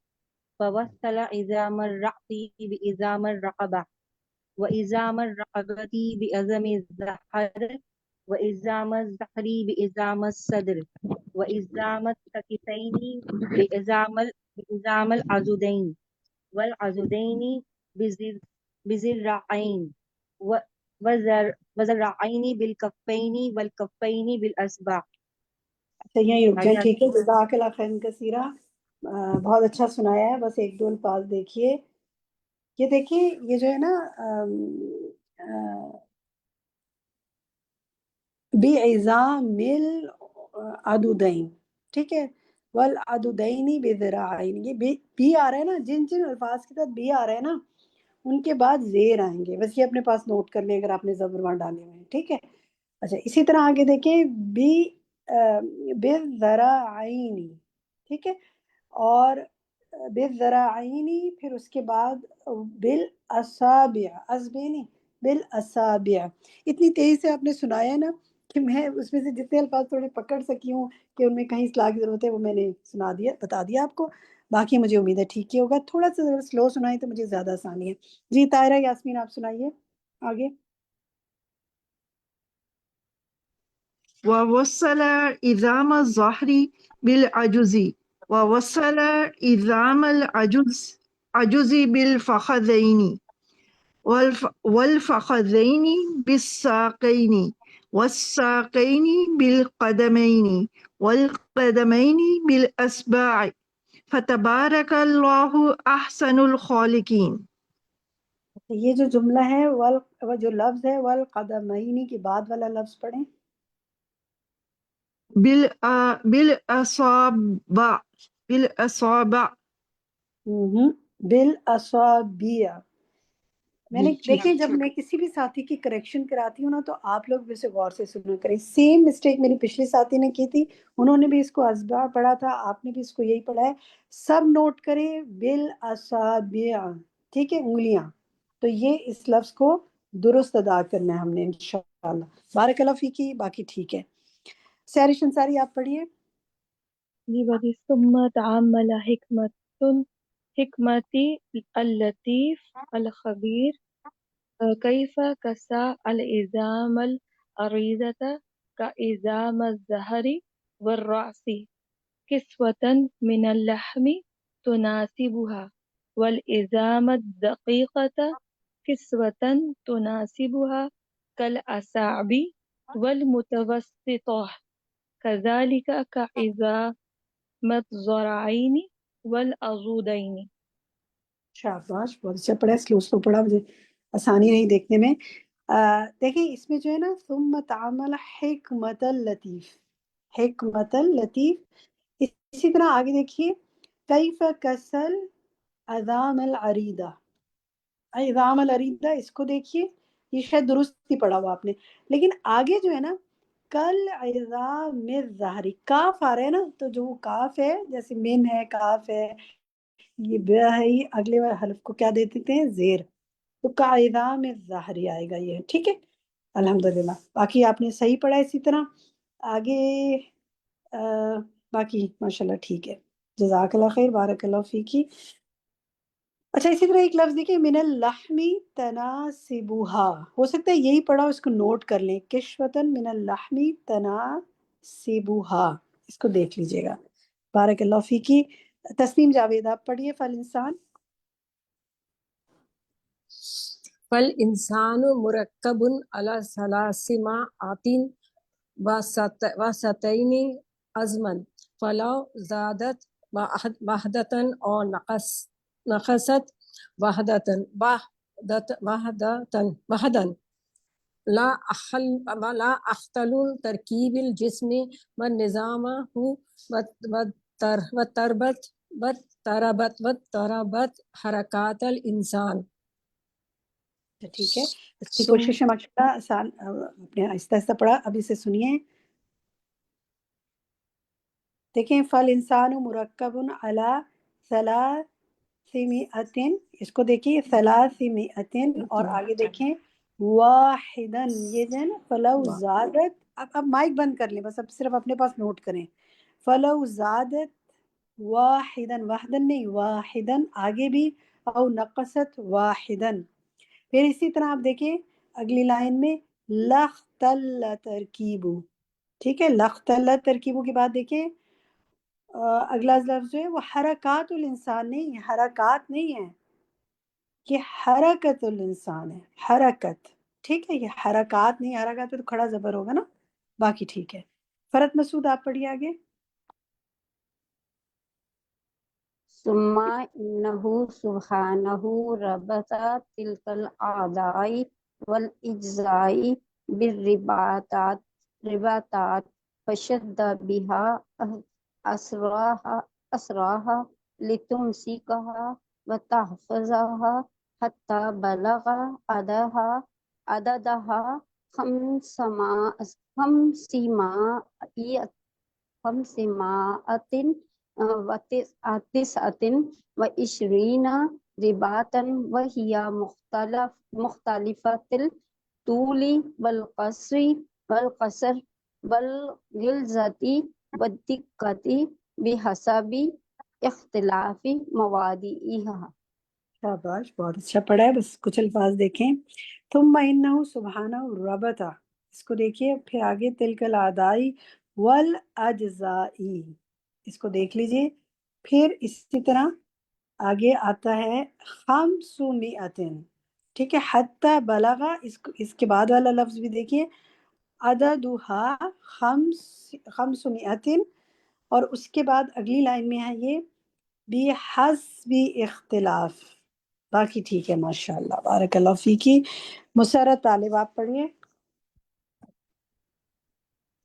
فوصل عظام الرأس بعظام الرقبة وعظام الرقبة بعظم الزحر وعظام الزحر بعظام الصدر وعظام الكتفين بعظام العضدين والعضدين بذراعين وذراعين بالكفين والكفين بالأصبع. اچھا یہیں رک جائیں، ٹھیک ہے. جزاک اللہ خیر کثیرہ. بہت اچھا سنایا ہے. بس 1-2 الفاظ دیکھیے. یہ دیکھیں، یہ جو ہے نا بعظام العضدین، ٹھیک ہے، والعضدین بذراعین. یہ بی آ رہا ہے نا، جن جن الفاظ کے ساتھ بی آ رہا ہے نا ان کے بعد زیر آئیں گے. بس یہ اپنے پاس نوٹ کر لیں اگر آپ نے زبر وہاں ڈالے ہوئے ہیں، ٹھیک ہے. اچھا اسی طرح آگے دیکھیں، بالذراعین، ٹھیک ہے، اور بالذراعین، پھر اس کے بعد بالاصابع، اصبع بالاصابع. اتنی تیزی سے آپ نے سنایا نا کہ میں اس میں سے جتنے الفاظ تھوڑے پکڑ سکی ہوں کہ ان میں کہیں اصلاح کی ضرورت ہے وہ میں نے سنا دیا، بتا دیا آپ کو. باقی مجھے امید ہے ٹھیک ہی ہوگا. تھوڑا سا سلو سنائیں تو مجھے زیادہ آسانی ہے. جی طاہرہ یاسمین آپ سنائیے آگے. ووصل عظام الظهر بالعجز ووصل عظام العجز بالفخذين والفخذين بالساقين والساقين بالقدمين والقدمين بالأصبع فتبارک اللہ احسن الخالقین. یہ جو جملہ ہے جو لفظ ہے والقدمین کے بعد والا لفظ پڑھیں. بالاصابع بالاصابع. بالاصابع. میں نے جی ٹھیک. دیکھیں جب میں کسی بھی ساتھی کی کریکشن کراتی ہوں نا تو آپ لوگ بھی اسے غور سے سنا کریں. سیم مسٹیک میری پچھلی ساتھی نے کی تھی, انہوں نے بھی اس کو ازبا پڑھا تھا, آپ نے بھی اس کو یہی پڑھا ہے. سب نوٹ کریں بالاصابع, ٹھیک ہے, انگلیاں. تو یہ اس لفظ کو درست ادا کرنا ہے ہم نے انشاءاللہ. بارک اللہ فیکی. باقی ٹھیک ہے. سیاری شنساری آپ پڑھیے. جی بدی ثم تعمل حکمتی اللطیف الخبیر کیف کسا الازام العریضۃ کازام الظہر والرأس کسوة من اللحم تناسبها والازام الدقیقۃ کسوة تناسبها کالاصابع والمتوسطہ كذلك كعظام الذراعين والعضدين. شاباش, بہت اچھا پڑھا. سلو پڑھا, مجھے آسانی رہی دیکھنے میں. دیکھیں اس میں جو ہے نا ثم تعمل حکمت اللطیف, حکمت اللطیف. اسی طرح آگے دیکھیے کیف کسل عظام العریدہ, عظام العریدہ, اس کو دیکھیے, یہ شاید درست ہی پڑھا ہوا آپ نے, لیکن آگے جو ہے نا کل عظام الظہری, کاف آ رہا ہے نا, تو جو وہ کاف ہے جیسے من ہے, کاف ہے, یہ بہ ہے, یہ اگلے حرف کو کیا دے دیتے ہیں, زیر. تو کعظام الظہری آئے گا یہ, ٹھیک ہے الحمدللہ. باقی آپ نے صحیح پڑھا. اسی طرح آگے باقی ماشاءاللہ ٹھیک ہے. جزاک اللہ خیر, بارک اللہ فیکی. اچھا اسی طرح ایک لفظ دیکھیں من اللحم تناسبھا, ہو سکتا ہے یہی پڑھا, اس کو نوٹ کر لیں. کشوتن من اللحم تناسبھا, اس کو دیکھ لیجئے گا. بارک اللہ فیکی. تسنیم جاوید آپ پڑھیے فل انسان. فالإنسان مركب على ثلاث معات وستين عزما فلو زادت وحدة أو نقصت وحدة لا أختل تركيب الجسم ونظامه وتربت حركات الإنسان. ٹھیک ہے, اس کی کوشش ہے ماشاءاللہ. آسان, اپنے آہستہ آہستہ پڑھا. اب اسے سنیے. دیکھیں فل انسان مرکب علی ثلاثمئۃ, اس کو دیکھیے ثلاثمئۃ, اور آگے دیکھیں واحدن, یہ جو ہے نا فلو زادت. اب مائک بند کر لیں بس, اب صرف اپنے پاس نوٹ کریں. فلو زادت واحدن, واحدن نہیں واحدن, آگے بھی او نقصت واحدن. پھر اسی طرح آپ دیکھیں اگلی لائن میں لختل ترکیبو, ٹھیک ہے, لختل ترکیبو کے بعد دیکھیں اگلا لفظ جو ہے وہ حرکات الانسان نہیں, حرکات نہیں ہے, یہ حرکت الانسان ہے, حرکت, ٹھیک ہے, یہ حرکات نہیں. حرکات پہ تو کھڑا زبر ہوگا نا. باقی ٹھیک ہے. فرت مسعود آپ پڑھیے آگے. ثم إنه سبحانه ربط تلك الأعضاء والأجزاء بالرباطات فشد بها أسراها لتمسكها وتحفظها حتى بلغ عددها خمسمائة وتسعة وعشرين رباطا وهي مختلفة الطول والقصر والغلظة والدقة بحسب اختلاف موادئها. شاباش, بہت اچھا پڑھا ہے. بس کچھ الفاظ دیکھیں. ثم انہ سبحانہ ربط, اس کو دیکھیے. پھر آگے تلک الادائی والاجزائی, اس کو دیکھ لیجئے. پھر اسی طرح آگے آتا ہے خمسمائتن, ٹھیک ہے, حتی بلغا, اس کے بعد والا لفظ بھی دیکھیے عددها خمسمائتن, اور اس کے بعد اگلی لائن میں ہے یہ بحسب اختلاف. باقی ٹھیک ہے ماشاء اللہ بارک اللہ فیکی. مسرت طالب آپ پڑھیے.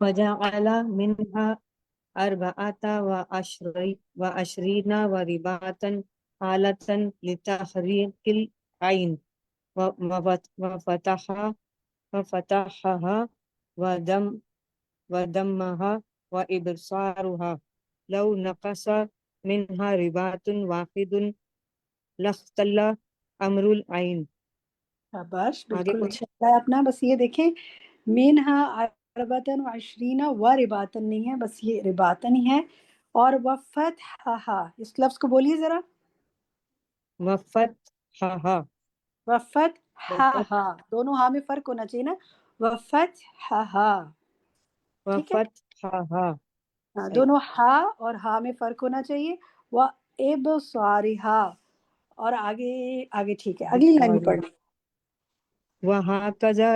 وجعل منها أربعة وعشرين ورباطا حالة لتحريك العين وفتحها ودمها وإبصارها. لو نقص منها رباط واحد لاختل أمر العين. شاباش آگے بالکل پڑھیں. اچھا ہے اپنا. بس یہ دیکھیں مینہا اربتن و عشرین و رباتن نہیں ہے، بس یہ رباتن ہی ہے. اور وفتحہا اس لفظ کو بولیے ذرا. وفتحها وفتحہا دونوں ہاں میں فرق ہونا چاہیے نا. وفتحہا ٹھیک ہے. وفتحها ہاں صحیح. دونوں ہا اور ہا میں فرق ہونا چاہیے. وابصارہا اور آگے ٹھیک ہے. اگلی لائن بھی پڑھ لیں. وهكذا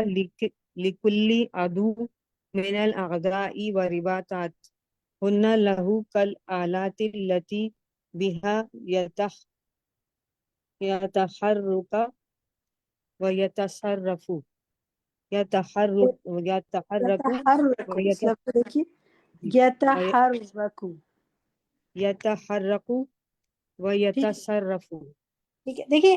لكل عدو من الأعداء ورباطات هن له كالآلات التي بها يتحرك ويتصرف يتحرك یتحرک اس لفظ کو دیکھیے. یتحرک يتحرك ٹھیک ہے. ويتصرف. ٹھیک ہے. دیکھیں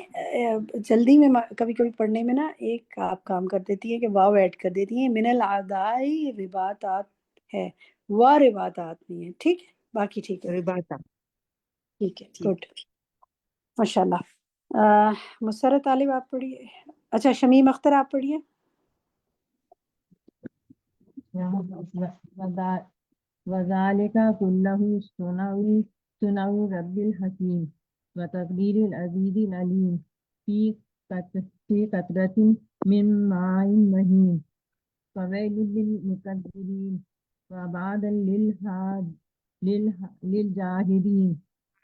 جلدی میں کبھی کبھی پڑھنے میں نا ایک آپ کام کر دیتی ہے کہ واو ایڈ کر دیتی ہیں. من العدائی رباطات ہے، و رباطات نہیں ہے. ٹھیک ہے باقی ٹھیک ہے. رباطا ٹھیک ہے ٹھیک. گڈ ماشاء اللہ. مسرت طالب آپ پڑھیے. اچھا شمیم اختر آپ پڑھیے. وذلك كله صنع رب الحكيم وتقدير العزيز العليم في قطرة من ماء مهين فويل للمكذبين وبعدا للجاهدين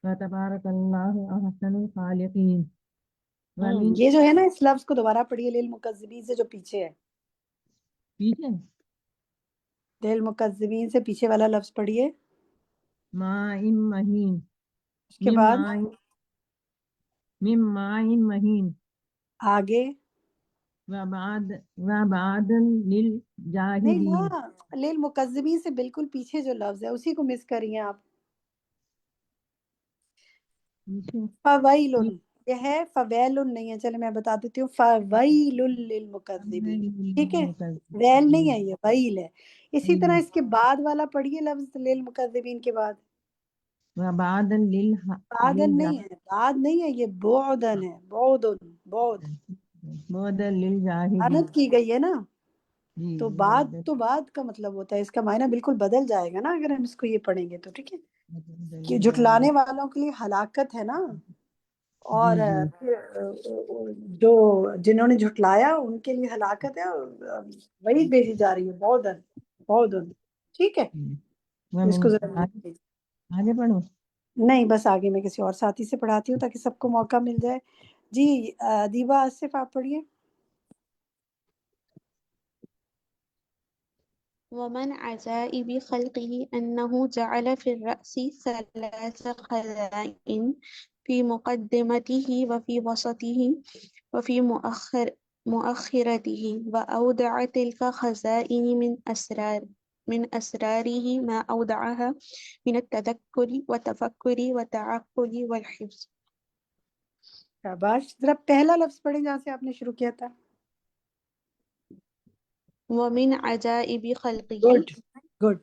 وتبارك الله أحسن الخالقين. یہ جو ہے نا اس لفظ کو دوبارہ پڑھیے. للمکذبین سے جو پیچھے ہے، پیچھے للمکذبین سے پیچھے والا لفظ پڑھیے. ماء مهين اس کے بعد من ماء مهين آگے وبعد نہیں للجاهدين. نا للمکذبین سے بالکل پیچھے جو لفظ ہے اسی کو مس کر رہی ہیں آپ. فویل یہ ہے، فویل نہیں ہے. چلے میں بتا دیتی ہوں. فویل للمکذبین ٹھیک ہے. ویل نہیں ہے یہ ویل ہے. اسی طرح اس کے بعد والا پڑھیے لفظ للمکذبین کے بعد. وبعد بعدن نہیں ہے، بعد نہیں ہے یہ بعدن ہے. بعد للجاهدين. لعنت کی گئی ہے نا. جی تو بعد کا مطلب ہوتا ہے، اس کا معنی بالکل بدل جائے گا نا اگر ہم اس کو یہ پڑھیں گے تو. ٹھیک ہے کہ جھٹلانے والوں کے لیے ہلاکت ہے نا. اور جو جنہوں نے جھٹلایا ان کے لیے ہلاکت ہے. وہی بھیجی جا رہی ہے بعدن. ٹھیک ہے اس کو ذرا آگے پڑھو. نہیں بس آگے میں کسی اور ساتھی سے پڑھاتی ہوں تاکہ سب کو موقع مل جائے. جی دیبا آصف آپ پڑھیے. ومن عجائب خلقه أنه جعل في الرأس 3 خزائن في مقدمته وفي وسطه وفي مؤخرته وأودع تلك خزائن من أسراره ما أودعها من التذكر والتفكر والتعقل والحفظ. شاباش. ذرا پہلا لفظ پڑھیں جہاں سے آپ نے شروع کیا تھا. ومن عجائب خلقه. گڈ.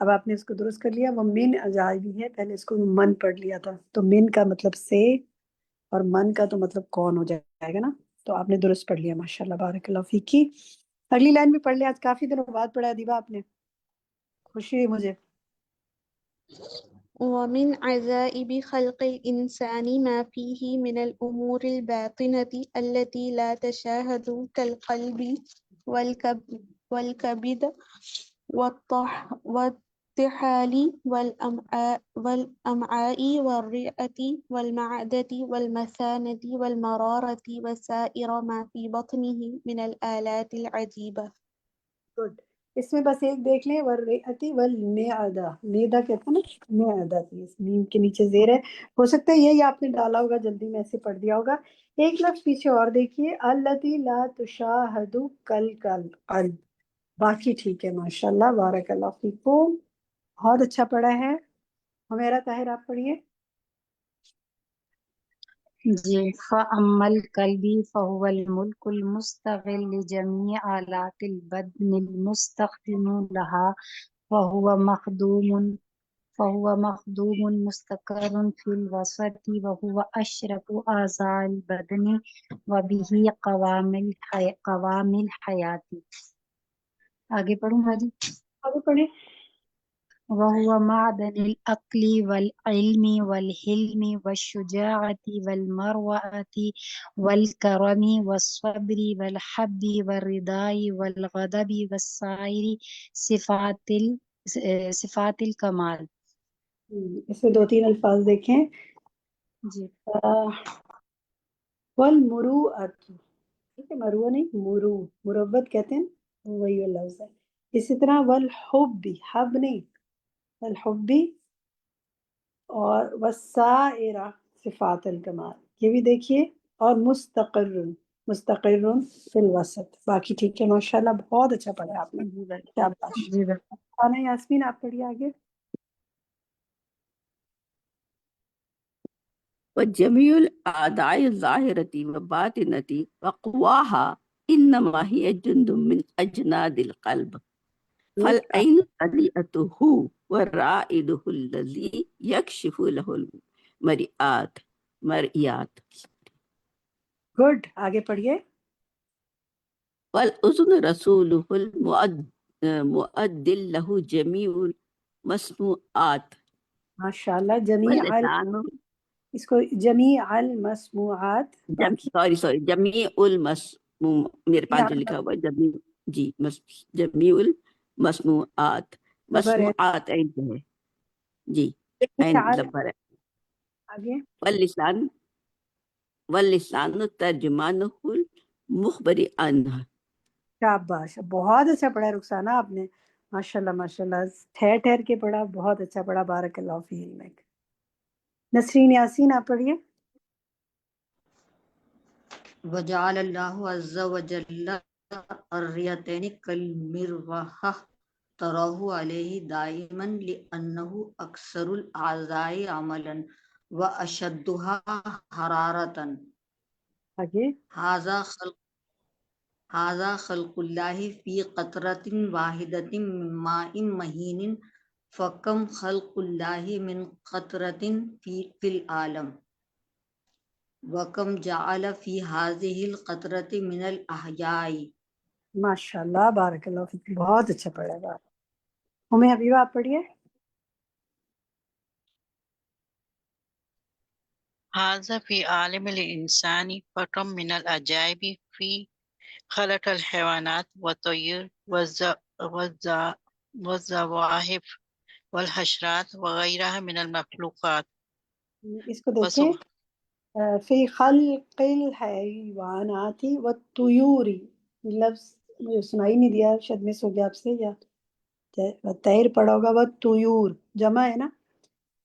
اب آپ نے اس کو درست کر لیا. وہ من عجائبی ہے، پہلے اس کو من پڑھ لیا تھا. تو من کا مطلب سے اور من کا تو مطلب کون ہو جائے گا نا. تو آپ نے درست پڑھ لیا ماشاءاللہ بارک اللہ فیکی. اگلی لائن بھی پڑھ لیا. آج کافی دنوں بعد پڑھا دیبا آپ نے، خوشی ہوئی مجھے. ومن عجائب خلق الإنسان ما فيه من الأمور الباطنة التي لا تشاهد كالقلب والكبد والطحال والأمعاء والرئة والمعدة والمثانة والمرارة وسائر ما في بطنه من الآلات العجيبة. گڈ. اس میں بس ایک دیکھ لیں، والریئتی والمیعدہ، میدا کہتے ہیں نا، میعدہ تھی، اس میم کے نیچے زیر ہے، ہو سکتا ہے یہی آپ نے ڈالا ہوگا، جلدی میں ایسے پڑھ دیا ہوگا۔ ایک لفظ پیچھے اور دیکھیے، التی لا تشاہد کالقلب، باقی ٹھیک ہے ماشاءاللہ، بارک اللہ فیکم، بہت اچھا پڑھا ہے۔ ہمیرا طاہر آپ پڑھیے۔ جی، فَأَمَّا الْقَلْبِ فَهُوَ الْمُلْكُ الْمُسْتَغِلُّ لِجَمِيعِ آلَاتِ الْبَدْنِ الْمُسْتَخْدَمُ لَهَا فهو مخدوم مستقر في الوسط وهو أشرف أعضاء البدن وبه قوام الحياة۔ آگے پڑھوں گا جی۔ آگے پڑھیں۔ وهو معدن العقل والعلم والحلم والشجاعة والمروءة والكرم والصبر والحب والرضا والغضب والسائر صفات الکمال۔ اس میں دو تین الفاظ دیکھیں، جی، والمروءۃ، ٹھیک ہے، مرو نہیں، مروت کہتے ہیں، وہی وہ لفظ ہے۔ اسی طرح والحب، حب نہیں، والحب، اور والسائر صفات الکمال، یہ بھی دیکھیے، اور مستقر فی الوسط، باقی ٹھیک ہے ماشاءاللہ، بہت اچھا پڑھا آپ نے، شاباش۔ جی، ثانیہ یاسمین آپ پڑھیے آگے۔ وجميع الأعداء الظاهرة وباطنة وقواها إنما هي جند من أجناد القلب، فالعين طليعته والرائده الذي يكشف له المرئيات گڈ، آگے پڑھیے۔ والأذن رسوله المؤدل له جميع المسموعات، ماشاءاللہ، جمیع واللسان، اس کو جمیع المسموعات، باقی جمیع میرے پاس جو لکھا ہوا ہے جمیع، جی جمیع المسموعات، زبر ہے، مسموعات عین پہ ہے، جی عین زبر ہے۔ آگے۔ واللسان ترجمانہ المخبر عنہ۔ شاباش، بہت اچھا پڑھا رخسانہ آپ نے، ماشاءاللہ ماشاءاللہ، ٹھہر ٹھہر کے پڑھا، بہت اچھا پڑھا، بارک اللہ فی علمک۔ نسرین یاسین آپ پڑھیے۔ وجعل اللہ عز وجل الریتین کالمروحہ تراہ علیہ دائما لأنہ اکثر الاعضاء عملا واشدها حرارتا۔ آگے۔ ھذا خلق اللہ فی قطرۃ واحدۃ من ماء مہین فکم خلق اللہ من قطرۃ فی العالم وکم جعل فی ھذہ القطرۃ من الاحیاء۔ ماشاءاللہ، بارک اللہ فیک، بہت اچھا پڑھا ہے۔ حبیبہ آپ پڑھیے۔ هذا في عالم الإنسان فكم من العجائب في خلق الحيوانات والطيور والزواحف والحشرات وغيرها من المخلوقات۔ اس کو دیکھیں، فی خلق الحیوانات والطیور، لفظ مجھے سنائی نہیں دیا، شاید مس ہو گیا آپ سے، یا تیر پڑا ہوگا، والطیور جمع ہے نا،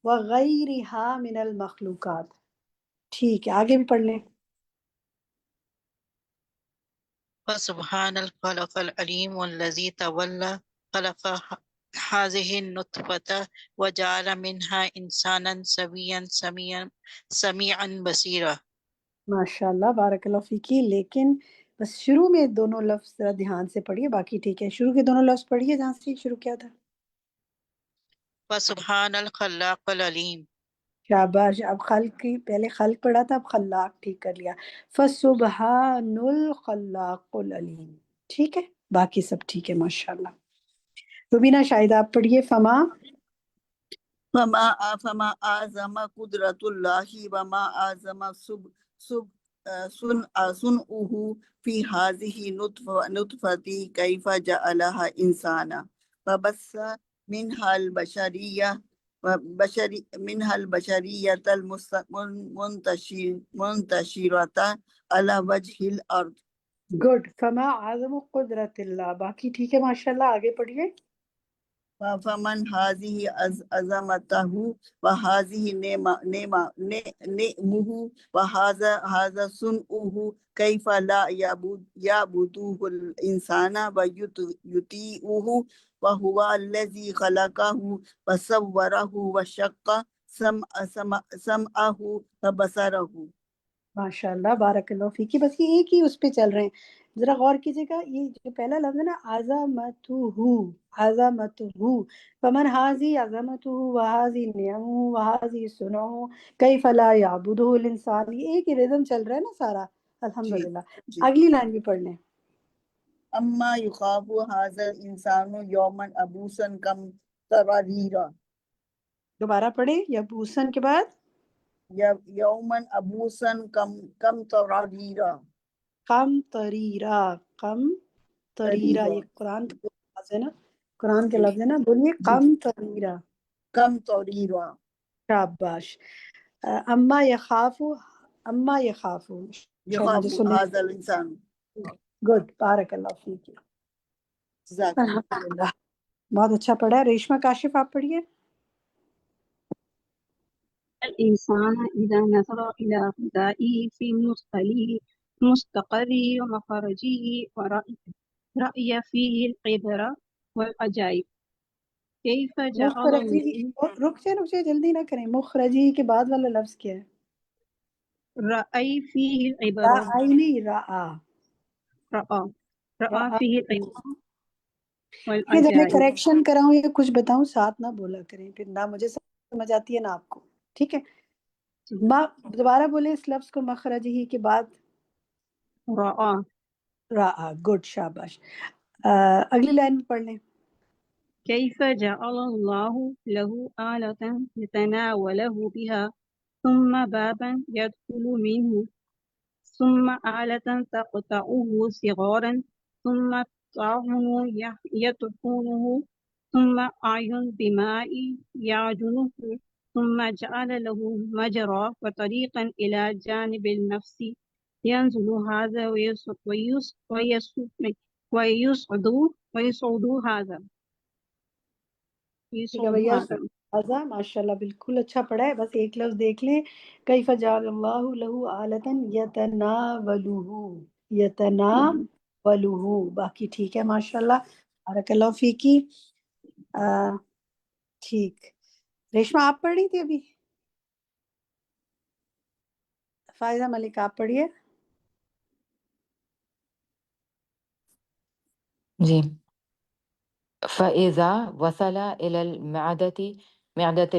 وغیرها من المخلوقات، ٹھیک ہے، آگے بھی پڑھ لیں۔ فسبحان الخلق العليم الذي تولى خلق هذه النطفة وجعل منها إنسانا سويا سميعا بصيرا۔ ماشاءاللہ، بارک اللہ فیکی، لیکن بس شروع میں دونوں لفظ ذرا دھیان سے پڑھیے، باقی ٹھیک ہے، شروع کے دونوں لفظ پڑھیے جہاں سے شروع کیا تھا۔ فسبحان الخلاق العلیم۔ شاباش، اب خلق کی پہلے خلق پڑھا تھا، اب خلاق ٹھیک کر لیا، فسبحان الخلاق العلیم، ٹھیک ہے، باقی سب ٹھیک ہے ماشاءاللہ۔ روبینہ شاہد آپ پڑھیے۔ فما اعظم قدرت اللہ وما اعظم صنعہ فی ہذہ نطفۃ کیف جعلہا انسانا وبث منہا البشریۃ المنتشرۃ علی وجہ الارض گڈ. فما عظم قدرت اللہ. باقی ٹھیک ہے ماشاءاللہ. آگے پڑھیے. فمن هذه عظمته وهذه نعمه وهذا صنعه كيف لا يعبده الإنسان ويطيعه وهو الذي خلقه وصوره وشق سمعه وبصره. ماشاء اللہ بارک اللہ فیکی. بس یہ ایک ہی اس پہ چل رہے ہیں. ذرا غور کیجیے گا. یہ جو پہلا لفظ ہے نا عظمتہ فمن حاضی عظمتہ وحاضی نعمہ وحاضی سنعہ کیف لا یعبدہ الانسان. یہ ایک ہی ریزم چل رہا ہے نا سارا. الحمدللہ. اگلی لائن بھی پڑھ لیں. اما یخاف هذا الانسان یوما عبوسا قمطریر. دوبارہ پڑھیں. یبوسن کے بعد یوما عبوسا قمطریر. قمطریرا. قمطریرا. یہ قرآن کے لفظ ہے نا. قرآن کے لفظ ہے نا. بولیے قمطریرا. قمطریر. شاباش. اما یخاف. اما یخاف. یخاف هذا الانسان. گڈ. بارک اللہ فیک. الحمدللہ. بہت اچھا پڑھا ہے. ریشما کاشف آپ پڑھیے. الإنسان إذا نظر إلى غذائه في مستقره ومخرجه ورأي فيه العبرة والعجائب كيف جعل رک جائے جلدی نہ کریں. مخرجی کے بعد والا لفظ کیا ہے؟ رأي فيه العبرة. رأی نہیں رأى. رأى فيه العبرة جب میں والعجائب. کریکشن کراؤں یا کچھ بتاؤں ساتھ نہ بولا کریں. پھر نہ مجھے سمجھ آتی ہے نہ آپ کو. ٹھیک ہے. دوبارہ بولے اس لفظ کو. مخرج ہی کے بعد رأى. گڈ. شاباش. اگلی لائن پڑھ لیں. كيف جعل الله له آلة يتناوله بها ثم بابا يدخل منه ثم آلة تقطعه صغارا ثم طاعون يطحونه ثم أعين بماء يعجنه ثم جعل له مجرى وطريقا إلى جانب النفس ينزل هذا ويصعد هذا. ماشاء اللہ بالکل اچھا پڑھا ہے. بس ایک لفظ دیکھ لیں. کیف جعل اللہ له آلة یتناولہ. باقی ٹھیک ہے ماشاء اللہ. بارک اللہ فیکی. ٹھیک. ریشما آپ پڑھ رہی تھی ابھی. فائزہ ملک آپ پڑھیے. جی. فإذا وصل إلى المعدة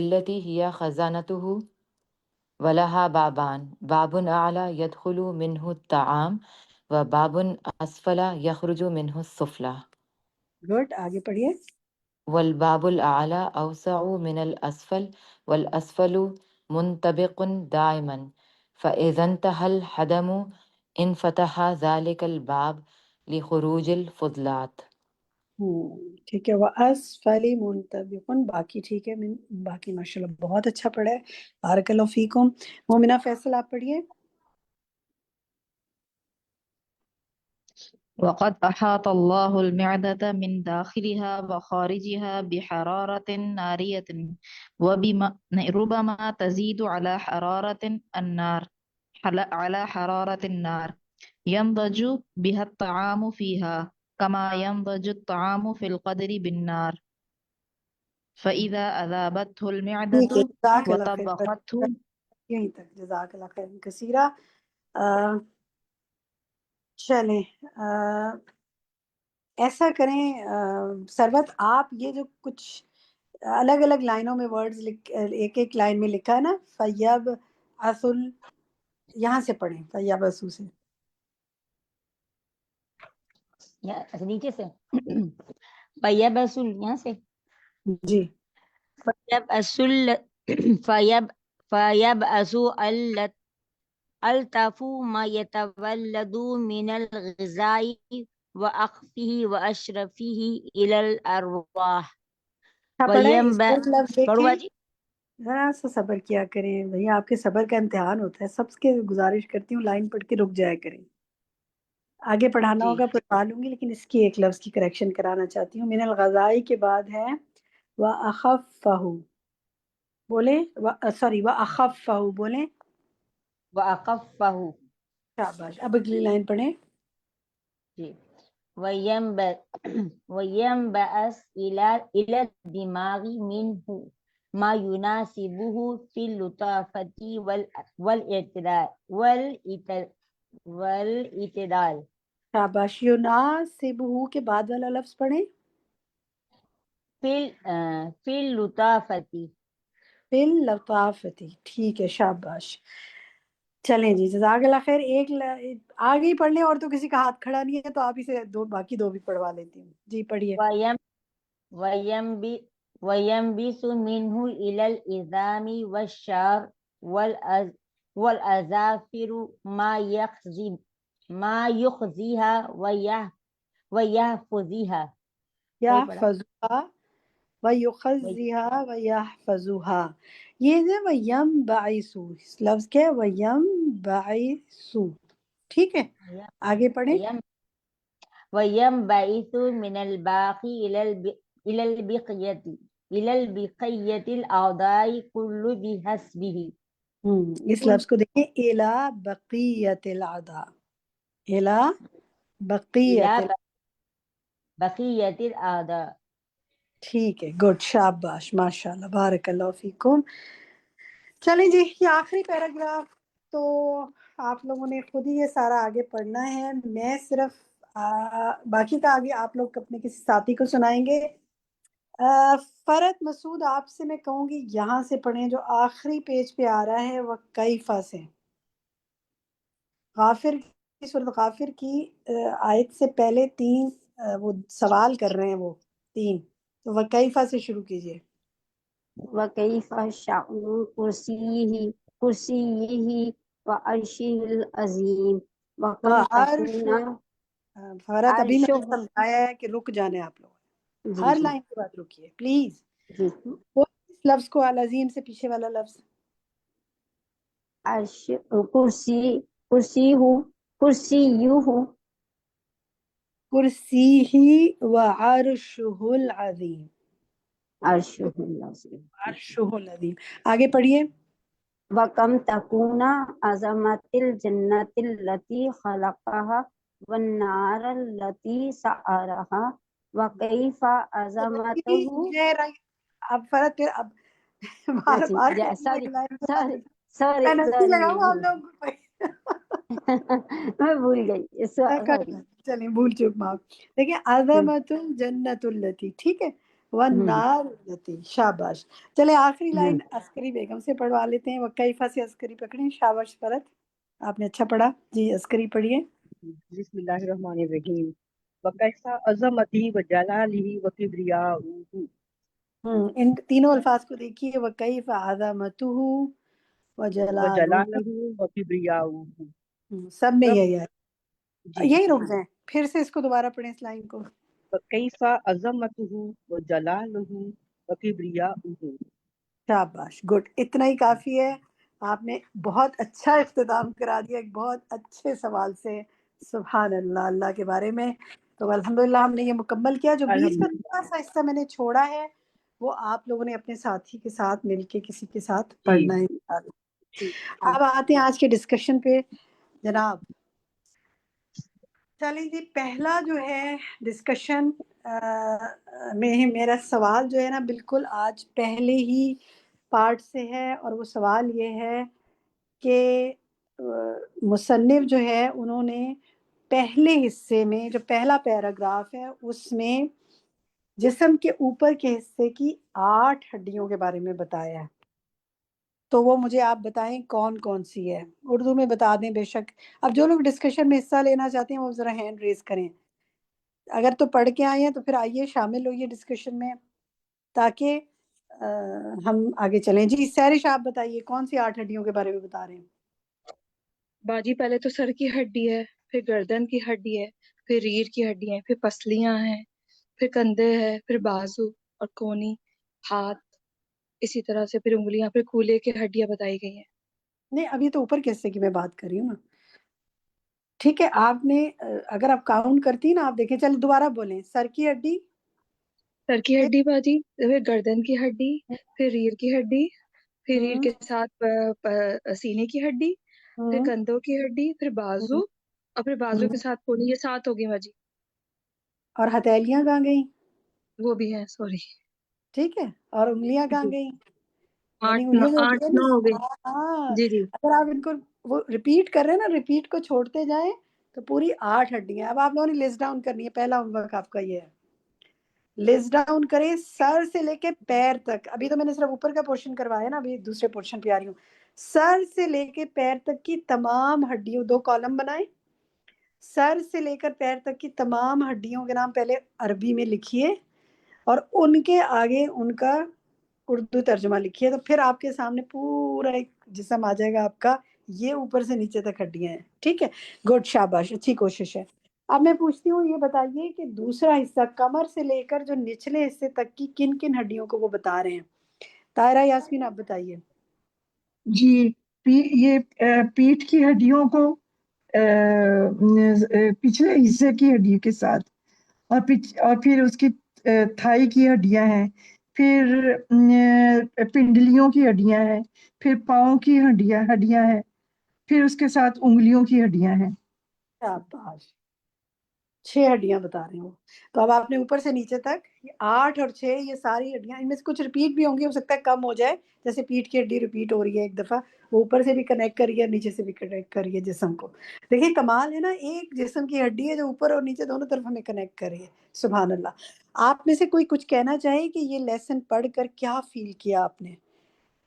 التي هي خزانته ولها بابان باب أعلى يدخل منه الطعام وباب أسفل يخرج منه السفلى. گڈ. آگے پڑھیے. والباب الأعلى أوسع من الأسفل والأسفل منطبق دائما فإذا انتهى الحدم انفتح ذلك الباب لخروج الفضلات. ٹھیک ہے. وَأَسْفَلِ مُنْتَبِقٌ. باقی ٹھیک ہے. باقی ماشاءاللہ بہت اچھا پڑھا ہے. بارک اللہ فیکم. مومنہ فیصل آپ پڑھیے. وقد أحاط الله المعدة من داخلها وخارجها بحرارة نارية وربما تزيد على حرارة النار ينضج بها الطعام فيها كما ينضج الطعام في القدر بالنار فإذا أذابته المعدة وطبخته. یہیں تک. جزاک اللہ خیر کثیرہ. چلیں ایسا کریں سروت آپ یہ جو کچھ الگ الگ لائنوں میں ورڈز ایک ایک لائن میں لکھا ہے نا. فیب اصل یہاں سے پڑھیں. فیب اصو سے نیچے سے. فیب اصل یہاں سے. جی. فیب اصل فیب اصو الطف ما يتولد من الغذاء وأخفه وأشرفه إلى الأرواح. ذرا سا صبر کیا کریں بھیا. آپ کے صبر کا امتحان ہوتا ہے. سب کے گزارش کرتی ہوں لائن پڑھ کے رک جایا کریں. آگے پڑھانا جی ہوگا پڑھا لوں گی، لیکن اس کی ایک لفظ کی کریکشن کرانا چاہتی ہوں. من الغذائی کے بعد ہے وَأَخَفَّهُ، بولیں سوری وَأَخَفَّهُ بولیں. وَأَقَفَّهُ. شاباش. اب اگلی لائن پڑھیں. جی وَيَنْبَعَثْ إِلَى الدِّمَاغِ مِنْهُ ما يناسبه في اللطافة والاعتدال. شاباش. يناسبه کے بعد والا لفظ پڑھیں. فی اللطافة. فی اللطافتی. ٹھیک ہے، شاباش. چلیں جی، جزاک اللہ خیر. ایک آگے ہی پڑھ لیں، اور تو کسی کا ہاتھ کھڑا نہیں ہے تو آپ ہی سے باقی دو بھی پڑھوا لیتی ہوں. جی پڑھیے. وَيَنْبِسُ مِنْهُ إِلَى الْإِذَامِ وَالشَّعْرِ وَالْأَظَافِرِ ما يُخْزِيهَا وَيَحْفَظُهَا. یحفظها وَيُخَزِّهَا وَيَحْفَظُهَا. یہ ہے وَيَنْبَعِثُ، اس لفظ کیا ہے؟ وَيَنْبَعِثُ. ٹھیک ہے، آگے پڑھیں. وَيَنْبَعِثُ مِنَ الْبَاقِ إِلَى الْبِقِيَّةِ الْأَعْضَاءِ كُلُّ بِحَسْبِهِ. اس لفظ کو دیکھیں، إِلَى بَقِيَّةِ الْأَعْضَاء. إِلَى بقیت الأعضاء. ٹھیک ہے، گڈ. شاباش، ماشاء اللہ، بارک اللہ فیکم. چلیں جی، یہ آخری پیراگراف تو آپ لوگوں نے خود ہی یہ سارا آگے پڑھنا ہے. میں صرف باقی کا آگے آپ لوگ اپنے کسی ساتھی کو سنائیں گے. فرد مسعود، آپ سے میں کہوں گی یہاں سے پڑھیں، جو آخری پیج پہ آ رہا ہے وہ کیفا سے. غافر کی سورۃ غافر کی آیت سے پہلے تین وہ سوال کر رہے ہیں، وہ تین، تو وہ کیفا سے شروع کیجئے. وَكَيْفَ شَأْنُ كُرْسِيِّهِ وَعَرْشِهِ الْعَظِيمِ وَكَمْ تَكُونَ فرد ابھی میں نے عَرْشُهُ. سمجھایا ہے کہ رک جانے آپ لوگ، جی ہر جی لائن کے بعد رکیے پلیز. جی. وہ اس لفظ کو العظیم سے پیچھے والا لفظ. کرسی کرسی وعرشہ العظیم. عرشہ العظیم. عرشہ العظیم. آگے پڑھیے. وَكَمْ تَكُونَ عَظَمَةِ الْجَنَّةِ الَّتِي خَلَقَهَا وَالنَّارَ الَّتِي سَعَرَهَا وَكَيْفَ عَظَمَتُهُ. اب فرد پھر اب بار بار سوری سوری پینلٹی لگاؤں آپ لوگ کو. میں بھول گئی. سوری. چلیں، بھول چوک معاف. دیکھیں، عظمت الجنت التی، ٹھیک ہے، والنار التی. شاباش. چلے آخری لائن عسکری بیگم سے پڑھوا لیتے ہیں. وکیفہ سے عسکری پکڑیں. شاباش فرد، آپ نے اچھا پڑھا. جی عسکری پڑھیے. بسم اللہ الرحمن الرحیم. وَكَيْفَ عَظَمَتِهِ وَجَلَالِهِ وَكِبْرِيَائِهِ. ان تینوں الفاظ کو دیکھیے. وکیفہ عظمتہ وجلالہ، وَكِبْرِيَائِهِ. سب میں سب. یہی ہے. جی. یہی رک جائیں، پھر سے اس کو دوبارہ پڑھیں اس لائن کو. وَكَيْفَ عَظَمَتُهُ وَجَلَالُهُ وَكِبْرِيَائُهُ. شاباش، گڈ. اتنا ہی کافی ہے. آپ نے بہت اچھا اختتام کرا دیا ایک بہت اچھے سوال سے. سبحان اللہ، اللہ کے بارے میں. تو الحمدللہ ہم نے یہ مکمل کیا. جو بیچ میں تھوڑا سا حصہ میں نے چھوڑا ہے وہ آپ لوگوں نے اپنے ساتھی کے ساتھ مل کے کسی کے ساتھ پڑھنا ہے. اب آتے ہیں آج کے ڈسکشن پہ جناب. چلیں جی، پہلا جو ہے ڈسکشن میں میرا سوال جو ہے نا بالکل آج پہلے ہی پارٹ سے ہے، اور وہ سوال یہ ہے کہ مصنف جو ہے انہوں نے پہلے حصے میں جو پہلا پیراگراف ہے اس میں جسم کے اوپر کے حصے کی 8 ہڈیوں کے بارے میں بتایا ہے. تو وہ مجھے آپ بتائیں کون کون سی ہے. اردو میں بتا دیں بے شک. اب جو لوگ ڈسکشن میں حصہ لینا چاہتے ہیں وہ ذرا ہینڈ ریز کریں. اگر تو پڑھ کے آئے ہیں تو پھر آئیے شامل ہوئیے ڈسکشن میں تاکہ ہم آگے چلیں. جی سہرش، آپ بتائیے کون سی 8 ہڈیوں کے بارے میں بتا رہے ہیں. باجی پہلے تو سر کی ہڈی ہے، پھر گردن کی ہڈی ہے، پھر ریڑھ کی ہڈی ہے، پھر پسلیاں ہیں، پھر کندھے ہے، پھر بازو اور کونی، ہاتھ، اسی طرح سے پھر انگلیاں، پھر کولے کی ہڈیاں بتائی گئی ہیں. نہیں، ابھی تو اوپر کے حصے کی میں بات کر رہی ہوں نا. ٹھیک ہے، آپ نے اگر آپ کاؤنٹ کرتی نا، آپ دیکھیں، چل دوبارہ بولیں، سر کی ہڈی، سر کی ہڈی باجی، پھر گردن کی ہڈی، پھر ریڑھ کی ہڈی، پھر ریڑھ کے ساتھ سینے کی ہڈی، پھر کندھوں کی ہڈی، پھر بازو، اور پھر بازو کے ساتھ کونی، یہ 7 ہو گئی باجی. اور ہتھیلیاں کہاں گئیں؟ وہ بھی ہے، سوری. ٹھیک ہے، اور انگلیاں کہاں جی، گئیں؟ یعنی 8 انگلیاں جو ہوتی 8 ہے 9 ہو گئی. نا، ہاں، جی جی. اگر آپ ان کو وہ ریپیٹ کر رہے ہیں نا، ریپیٹ کو چھوڑتے جائیں تو پوری 8 ہڈیاں. اب آپ لوگوں نے لسٹ ڈاؤن کرنی ہے، پہلا ہوم ورک آپ کا یہ ہے، لسٹ ڈاؤن کریں سر سے لے کے پیر تک. ابھی تو میں نے صرف اوپر کا پورشن کروایا نا، ابھی دوسرے پورشن پہ آ رہی ہوں. سر سے لے کے پیر تک کی تمام ہڈیوں، 2 کالم بنائیں. سر سے لے کر پیر تک کی تمام ہڈیوں کے نام پہلے عربی میں لکھیے، اور ان کے آگے ان کا اردو ترجمہ لکھیے. تو پھر آپ کے سامنے پورا ایک جسم آ جائے گا آپ کا. یہ اوپر سے نیچے تک ہڈیاں ہیں. ٹھیک ہے، گڈ، شاباش، اچھی کوشش ہے. اب میں پوچھتی ہوں، یہ بتائیے کہ دوسرا حصہ کمر سے لے کر جو نچلے حصے تک کی کن کن ہڈیوں کو وہ بتا رہے ہیں؟ طاہرہ یاسمین، آپ بتائیے. جی، یہ پیٹھ کی ہڈیوں کو پچھلے حصے کی ہڈی کے ساتھ، اور پھر اس کی تھائی کی ہڈیاں ہیں، پھر پنڈلیوں کی ہڈیاں ہیں، پھر پاؤں کی ہڈیاں ہیں، پھر اس کے ساتھ انگلیوں کی ہڈیاں ہیں. شاباش، 6 ہڈیاں بتا رہے ہوں. تو اب آپ نے اوپر سے نیچے تک 8 اور 6، یہ ساری ہڈیاں، ان میں سے کچھ ریپیٹ بھی ہوں گی، ہو سکتا ہے کم ہو جائے. جیسے پیٹھ کی ہڈی ریپیٹ ہو رہی ہے ایک دفعہ، وہ اوپر سے بھی کنیکٹ کریے، نیچے سے بھی کنیکٹ کریے جسم کو. دیکھیں کمال ہے نا، ایک جسم کی ہڈی ہے جو اوپر اور نیچے دونوں طرف ہمیں کنیکٹ کر رہی ہے. سبحان اللہ. آپ میں سے کوئی کچھ کہنا چاہے کہ یہ لیسن پڑھ کر کیا فیل کیا آپ نے؟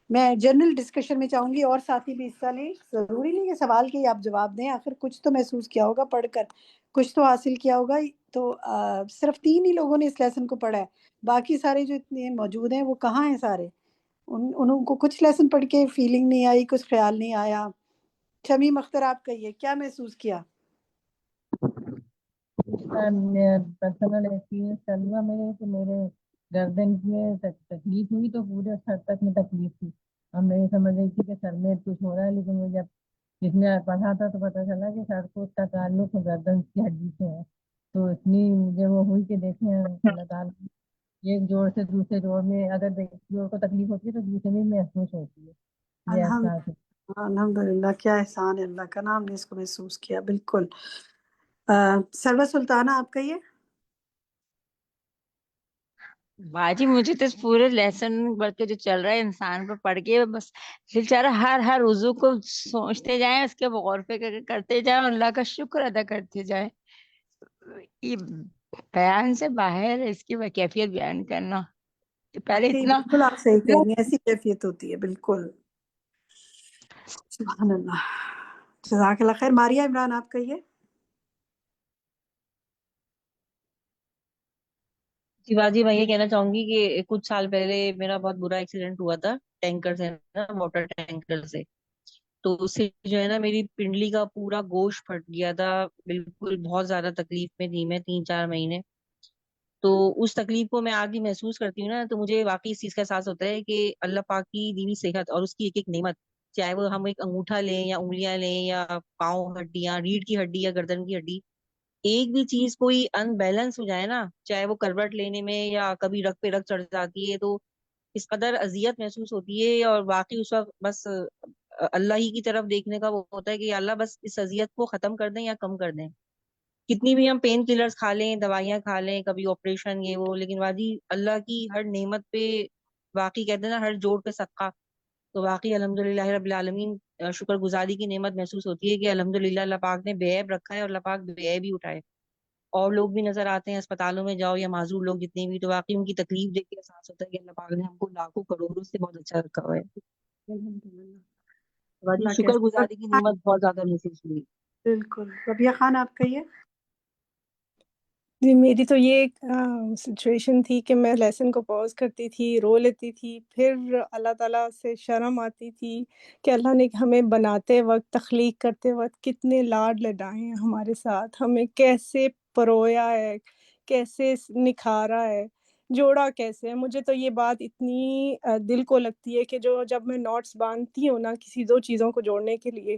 میں جنرل ڈسکشن میں چاہوں گی اور ساتھی بھی حصہ لیں. ضروری نہیں کہ سوال کے ہی آپ جواب دیں، آخر کچھ تو محسوس کیا ہوگا پڑھ کر، کچھ تو حاصل کیا ہوگا. تو صرف 3 ہی لوگوں نے اس لیسن کو پڑھا ہے، باقی سارے جو اتنے موجود ہیں وہ کہاں ہیں سارے؟ انہوں کو کچھ لیسن پڑھ کے فیلنگ نہیں آئی، کچھ خیال نہیں آیا؟ شمیم اختر، آپ کہیے کیا محسوس کیا؟ پرسنل ایکسپیرینس کرنا میں کہ میرے گردن میں تکلیف ہوئی تو پورے سر تک میں تکلیف تھی. اور میں یہ سمجھ رہی تھی کہ سر میں کچھ ہو رہا ہے، لیکن مجھے جب جس میں پڑھا تھا تو پتہ چلا کہ سر کو اس کا تعلق گردن کی ہڈی سے ہے. تو اتنی مجھے وہ ہوئی کہ دیکھیں اللہ تعالیٰ ایک جوڑ سے دوسرے جوڑ میں اگر ایک جوڑ کو تکلیف ہوتی ہے تو دوسرے میں محسوس ہوتی ہے. یہ احساس ہے. الحمدللہ، کیا احسان ہے اللہ کا، نام نے اس کو محسوس کیا. بالکل. سرور سلطانہ، آپ کہیے. باجی مجھے تو اس پورے لیسن پڑھ کے جو چل رہا ہے انسان کو پڑھ کے بس بیچارہ ہر وضو کو سوچتے جائیں، اس کے غور فکر کرتے جائیں، اللہ کا شکر ادا کرتے جائیں. یہ بیان سے باہر ہے اس کی کیفیت بیان کرنا. پہلے واقعی اتنا بالکل آپ صحیح کہہ رہی ہیں، ایسی کیفیت ہوتی ہے. بالکل. سبحان اللہ. جزاک اللہ خیر. ماریہ عمران، آپ کہیے. جی باجی، میں یہ کہنا چاہوں گی کہ کچھ سال پہلے میرا بہت برا ایکسیڈنٹ ہوا تھا ٹینکر سے نا، موٹر ٹینکر سے. تو اس سے جو ہے نا میری پنڈلی کا پورا گوشت پھٹ گیا تھا. بالکل بہت زیادہ تکلیف میں تھی میں 3-4 مہینے. تو اس تکلیف کو میں آج بھی محسوس کرتی ہوں نا، تو مجھے واقعی اس چیز کا احساس ہوتا ہے کہ اللہ پاک کی دی ہوئی صحت اور اس کی ایک ایک نعمت، چاہے وہ ہم ایک انگوٹھا لیں یا انگلیاں لیں یا پاؤں ہڈیاں، ریڑھ کی ہڈی یا گردن کی ہڈی، ایک بھی چیز کوئی ان بیلنس ہو جائے نا، چاہے وہ کروٹ لینے میں یا کبھی رگ پہ رگ چڑھ جاتی ہے، تو اس قدر اذیت محسوس ہوتی ہے. اور باقی اس وقت بس اللہ ہی کی طرف دیکھنے کا وہ ہوتا ہے کہ یا اللہ بس اس اذیت کو ختم کر دیں یا کم کر دیں. کتنی بھی ہم پین کلرز کھا لیں، دوائیاں کھا لیں، کبھی آپریشن یہ وہ، لیکن واقعی اللہ کی ہر نعمت پہ واقعی کہتے ہیں نا ہر جوڑ پہ صدقہ. تو واقعی الحمدللہ رب العالمین شکر گزاری کی نعمت محسوس ہوتی ہے کہ الحمدللہ اللہ پاک نے بے عیب رکھا ہے اور اللہ پاک بے عیب ہی اٹھائے. اور لوگ بھی نظر آتے ہیں اسپتالوں میں جاؤ یا معذور لوگ جتنے بھی، تو واقعی ان کی تکلیف دیکھ کے احساس ہوتا ہے کہ اللہ پاک نے ہم کو لاکھوں کروڑوں سے بہت اچھا رکھا ہوا ہے. الحمدللہ. واقعی اللہ شکر کے گزاری کی نعمت بہت زیادہ محسوس ہوئی. بالکل. ربیہ خان، آپ کہیے. جی، میری تو یہ سچویشن تھی کہ میں لیسن کو پاز کرتی تھی، رو لیتی تھی، پھر اللہ تعالیٰ سے شرم آتی تھی کہ اللہ نے ہمیں بناتے وقت، تخلیق کرتے وقت کتنے لاڈ لڈائے ہیں ہمارے ساتھ، ہمیں کیسے پرویا ہے، کیسے نکھارا ہے، جوڑا کیسے ہے. مجھے تو یہ بات اتنی دل کو لگتی ہے کہ جب میں نوٹس باندھتی ہوں نا کسی 2 چیزوں کو جوڑنے کے لیے،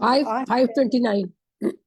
529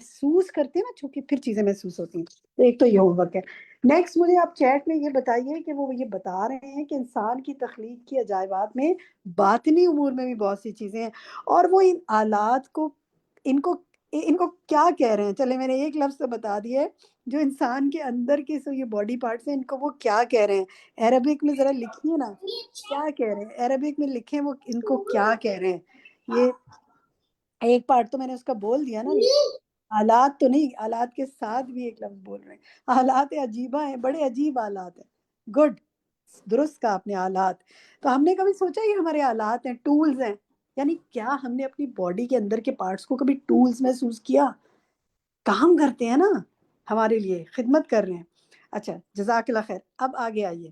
محسوس کرتے ہیں نا چونکہ پھر چیزیں محسوس ہوتی ہیں. تو ایک تو یہ ہوم ورک ہے. نیکسٹ مجھے آپ چیٹ میں یہ بتائیے کہ وہ یہ بتا رہے ہیں کہ انسان کی تخلیق کی عجائبات میں باطنی امور میں بھی بہت سی چیزیں ہیں اور وہ ان آلات کو ان کو کیا کہہ رہے ہیں. چلے میں نے ایک لفظ تو بتا دیا ہے جو انسان کے اندر کے یہ باڈی پارٹس ہیں ان کو وہ کیا کہہ رہے ہیں. عربک میں ذرا لکھیے نا کیا کہہ رہے ہیں. عربک میں لکھیں وہ ان کو کیا کہہ رہے ہیں. یہ ایک پارٹ تو میں نے اس کا بول دیا نا. آلات تو نہیں, آلات کے ساتھ بھی ایک لفظ بول رہے ہیں. آلات عجیبہ ہیں, بڑے عجیب آلات ہیں. گڈ, درست کہا آپ نے, آلات. تو ہم نے کبھی سوچا یہ ہمارے آلات ہیں, ٹولز ہیں. یعنی کیا ہم نے اپنی باڈی کے اندر کے پارٹس کو کبھی ٹولز محسوس کیا؟ کام کرتے ہیں نا, ہمارے لیے خدمت کر رہے ہیں. اچھا, جزاک اللہ خیر. اب آگے آئیے,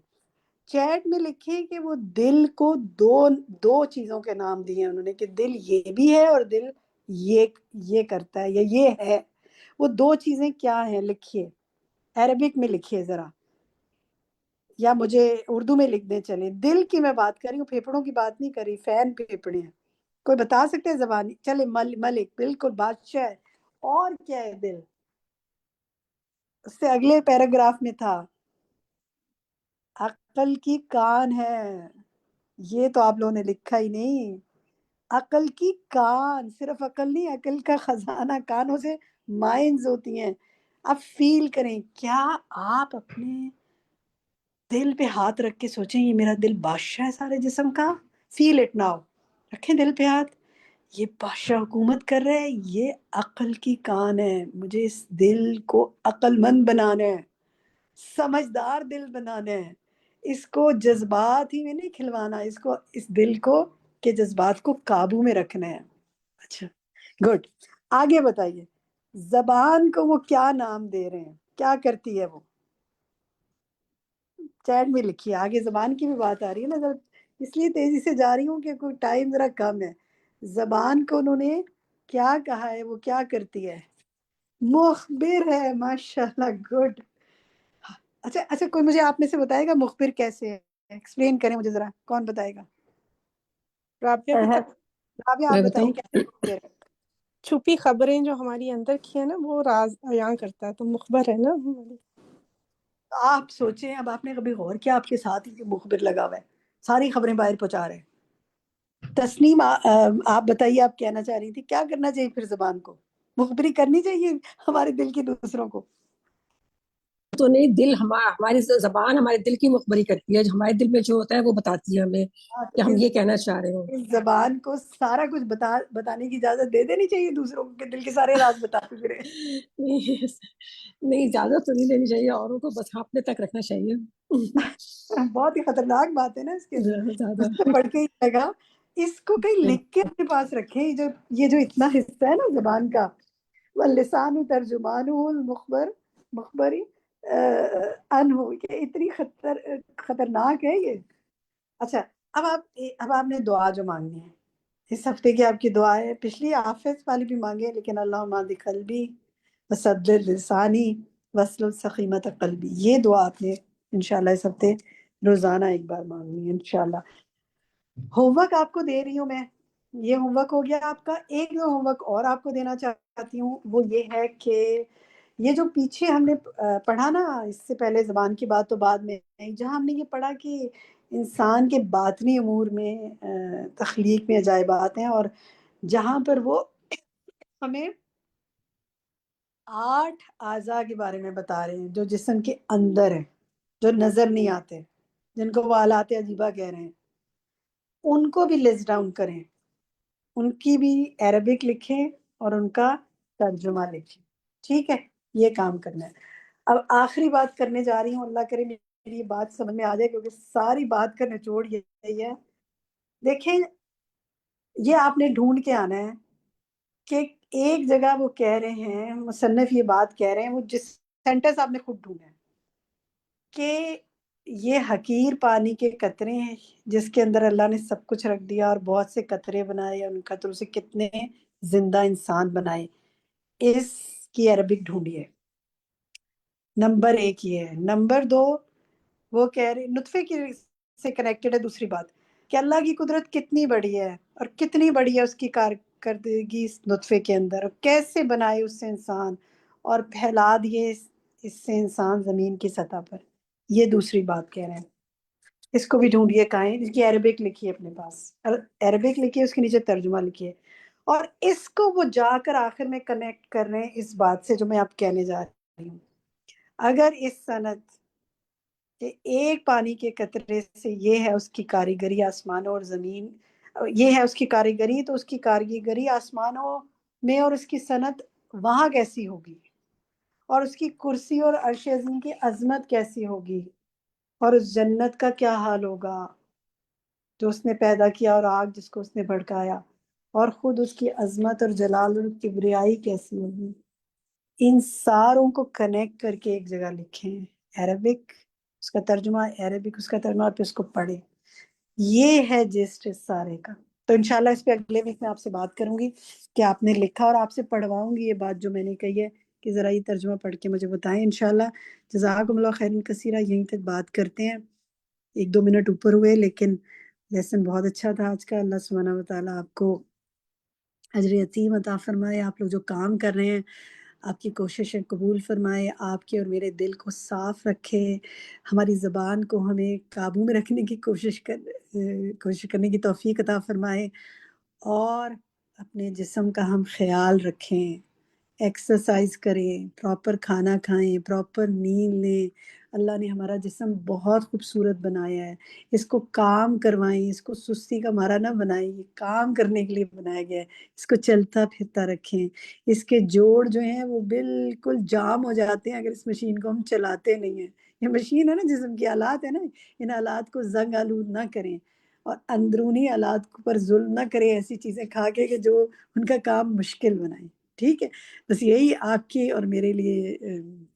چیٹ میں لکھیں کہ وہ دل کو دو چیزوں کے نام دیے انہوں نے کہ دل یہ بھی ہے اور دل یہ کرتا ہے یا یہ ہے. وہ دو چیزیں کیا ہیں لکھیے, عربک میں لکھیے ذرا, یا مجھے اردو میں لکھ دیں. چلیں, دل کی میں بات کر رہی ہوں, پھیپھڑوں کی بات نہیں کری. فین پھیپھڑے ہیں, کوئی بتا سکتے ہیں زبانی؟ چلے, ملک بالکل بادشاہ ہے. اور کیا ہے دل؟ اس سے اگلے پیراگراف میں تھا عقل کی کان ہے. یہ تو آپ لوگوں نے لکھا ہی نہیں. عقل کی کان, صرف عقل نہیں, عقل کا خزانہ کانوں سے مائنز ہوتی ہیں. اب فیل کریں, کیا آپ اپنے دل پہ ہاتھ رکھ کے سوچیں یہ میرا دل بادشاہ ہے سارے جسم کا؟ Feel it now. رکھیں دل پہ ہاتھ. یہ بادشاہ حکومت کر رہے ہیں, یہ عقل کی کان ہے. مجھے اس دل کو عقل مند بنانا ہے, سمجھدار دل بنانا ہے. اس کو جذبات ہی میں نہیں کھلوانا, اس دل کو کے جذبات کو قابو میں رکھنا ہے. اچھا, گڈ. آگے بتائیے, زبان کو وہ کیا نام دے رہے ہیں, کیا کرتی ہے وہ؟ چیٹ میں لکھیے. آگے زبان کی بھی بات آ رہی ہے نا, اس لیے تیزی سے جا رہی ہوں کہ کوئی ٹائم ذرا کم ہے. زبان کو انہوں نے کیا کہا ہے, وہ کیا کرتی ہے؟ مخبر ہے. ماشاءاللہ, گڈ. اچھا, کوئی مجھے آپ میں سے بتائے گا مخبر کیسے ہے؟ ایکسپلین کریں مجھے ذرا, کون بتائے گا؟ رابعہ رابعہ آپ میں بتائیں بتاؤں؟ کیسے مخبر ہے؟ چھپی خبریں جو ہماری اندر کی ہیں نا وہ راز بیان کرتا ہے, تو مخبر ہے نا. آپ سوچیں, اب آپ نے کبھی غور کیا آپ کے ساتھ ہی مخبر لگا ہوا ہے, ساری خبریں باہر پہنچا رہے ہیں. تسنیم, آپ بتائیے, آپ کہنا چاہ رہی تھی کیا کرنا چاہیے پھر زبان کو؟ مخبری کرنی چاہیے ہمارے دل کی دوسروں کو؟ تو نہیں, دل ہماری زبان ہمارے دل کی مخبری کرتی ہے. ہمارے دل میں جو ہوتا ہے وہ بتاتی ہے ہمیں کہ ہم یہ کہنا چاہ رہے ہوں. اس زبان کو سارا کچھ بتانے کی اجازت دے دینی چاہیے دوسروں کو کہ دل کے سارے راز بتاتے پھرے. نہیں, اجازت تو نہیں لینی چاہیے, اوروں کو بس اپنے تک رکھنا چاہیے. بہت ہی خطرناک بات ہے نا اس کے, زیادہ اس سے پڑھ کے ہی لگا. اس کو کہیں لکھ کے اپنے پاس رکھیں, یہ جو اتنا حصہ ہے نا زبان کا, واللسان ترجمان مخبری انہو, یہ اتنی خطرناک ہے یہ. اچھا, اب آپ نے دعا جو مانگنی ہے, اس ہفتے کی آپ کی دعا ہے, پچھلی حافظ والی بھی مانگے, لیکن اللہم اہد قلبی وسدد لسانی واسلل سخیمۃ قلبی, یہ دعا آپ نے انشاءاللہ اس ہفتے روزانہ ایک بار مانگنی ہے انشاءاللہ. ہوم ورک آپ کو دے رہی ہوں میں, یہ ہوم ورک ہو گیا آپ کا. ایک جو ہوم ورک اور آپ کو دینا چاہتی ہوں وہ یہ ہے کہ یہ جو پیچھے ہم نے پڑھا نا, اس سے پہلے زبان کی بات تو بعد میں, جہاں ہم نے یہ پڑھا کہ انسان کے باطنی امور میں تخلیق میں عجائبات ہیں, اور جہاں پر وہ ہمیں 8 اعضاء کے بارے میں بتا رہے ہیں جو جسم کے اندر ہیں, جو نظر نہیں آتے, جن کو وہ آلات عجیبہ کہہ رہے ہیں. ان کو بھی لسٹ ڈاؤن کریں, ان کی بھی عربک لکھیں اور ان کا ترجمہ لکھیں. ٹھیک ہے, یہ کام کرنا ہے. اب آخری بات کرنے جا رہی ہوں, اللہ کرے میری یہ بات سمجھ میں آ جائے, کیونکہ ساری بات کا نچوڑ یہی ہے. دیکھیں, یہ آپ نے ڈھونڈ کے آنا ہے کہ ایک جگہ وہ کہہ رہے ہیں, مصنف یہ بات کہہ رہے ہیں, وہ جس سینٹنس آپ نے خود ڈھونڈا ہے کہ یہ حقیر پانی کے قطرے ہیں جس کے اندر اللہ نے سب کچھ رکھ دیا, اور بہت سے قطرے بنائے, ان قطروں سے کتنے زندہ انسان بنائے. اس کی عربک ڈھونڈیے. نمبر 1 یہ ہے. نمبر 2 وہ کہہ رہے, نطفے کی سے کنیکٹڈ ہے دوسری بات, کہ اللہ کی قدرت کتنی بڑی ہے اور کتنی بڑی ہے اس کی کارکردگی اس نطفے کے اندر، اور کیسے بنائے اس سے انسان اور پھیلا دیے اس سے انسان زمین کی سطح پر. یہ دوسری بات کہہ رہے ہیں. اس کو بھی ڈھونڈیے کہاں ہے، اس کی عربک لکھی ہے اپنے پاس، عربک لکھی ہے، اس کے نیچے ترجمہ لکھی ہے. اور اس کو وہ جا کر آخر میں کنیکٹ کر رہے ہیں اس بات سے جو میں آپ کہنے جا رہی ہوں. اگر اس صنعت کہ ایک پانی کے قطرے سے یہ ہے اس کی کاریگری آسمانوں اور زمین، یہ ہے اس کی کاریگری، تو اس کی کاریگری آسمانوں میں اور اس کی صنعت وہاں کیسی ہوگی، اور اس کی کرسی اور عرش عظیم کی عظمت کیسی ہوگی، اور اس جنت کا کیا حال ہوگا جو اس نے پیدا کیا، اور آگ جس کو اس نے بھڑکایا، اور خود اس کی عظمت اور جلال اور کبریائی کیسی ہوگی. ان ساروں کو کنیکٹ کر کے ایک جگہ لکھیں، عربک اس کا ترجمہ، عربک اس کا ترجمہ، پھر اس کو پڑھیں. یہ ہے جسٹ اس سارے کا. تو انشاءاللہ اس پہ اگلے ویک میں آپ سے بات کروں گی کہ آپ نے لکھا، اور آپ سے پڑھواؤں گی یہ بات جو میں نے کہی ہے کہ ذرا یہ ترجمہ پڑھ کے مجھے بتائیں انشاءاللہ. جزاکم اللہ خیرا کثیرہ. یہیں تک بات کرتے ہیں، 1-2 منٹ اوپر ہوئے، لیکن لیسن بہت اچھا تھا آج کا. اللہ سبحانہ وتعالیٰ آپ کو اجر عظیم عطا فرمائے. آپ لوگ جو کام کر رہے ہیں آپ کی کوششیں قبول فرمائے، آپ کے اور میرے دل کو صاف رکھے، ہماری زبان کو ہمیں قابو میں رکھنے کی کوشش کرنے کی توفیق عطا فرمائے، اور اپنے جسم کا ہم خیال رکھیں، ایکسرسائز کریں، پراپر کھانا کھائیں، پراپر نیند لیں. اللہ نے ہمارا جسم بہت خوبصورت بنایا ہے، اس کو کام کروائیں، اس کو سستی کا مارا نہ بنائیں، یہ کام کرنے کے لیے بنایا گیا ہے. اس کو چلتا پھرتا رکھیں. اس کے جوڑ جو ہیں وہ بالکل جام ہو جاتے ہیں اگر اس مشین کو ہم چلاتے نہیں ہیں. یہ مشین ہے نا، جسم کی آلات ہے نا، ان آلات کو زنگ آلود نہ کریں، اور اندرونی آلات پر ظلم نہ کریں ایسی چیزیں کھا کے کہ جو ان کا کام مشکل بنائیں. ٹھیک ہے، بس یہی آپ کی اور میرے لیے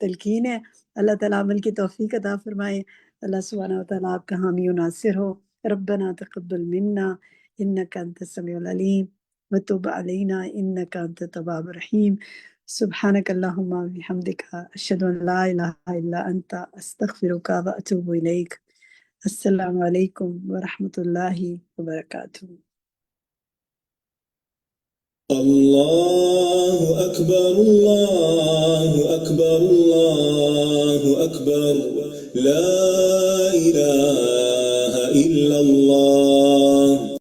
تلقین ہے. اللہ تعالیٰ عمل کی توفیق عطا فرمائے. اللہ سبحانہ وتعالیٰ آپ کا حامی و ناصر ہو. ربنا تقبل منا انک انت السمیع العلیم وتب علینا انک انت التواب الرحیم. سبحانک اللہم و بحمدک اشہد ان لا الہ الا انت استغفرک و اتوب الیک. السلام علیکم ورحمۃ اللہ وبرکاتہ. اللہ اکبر اللہ اکبر اللہ اکبر لا الہ الا اللہ.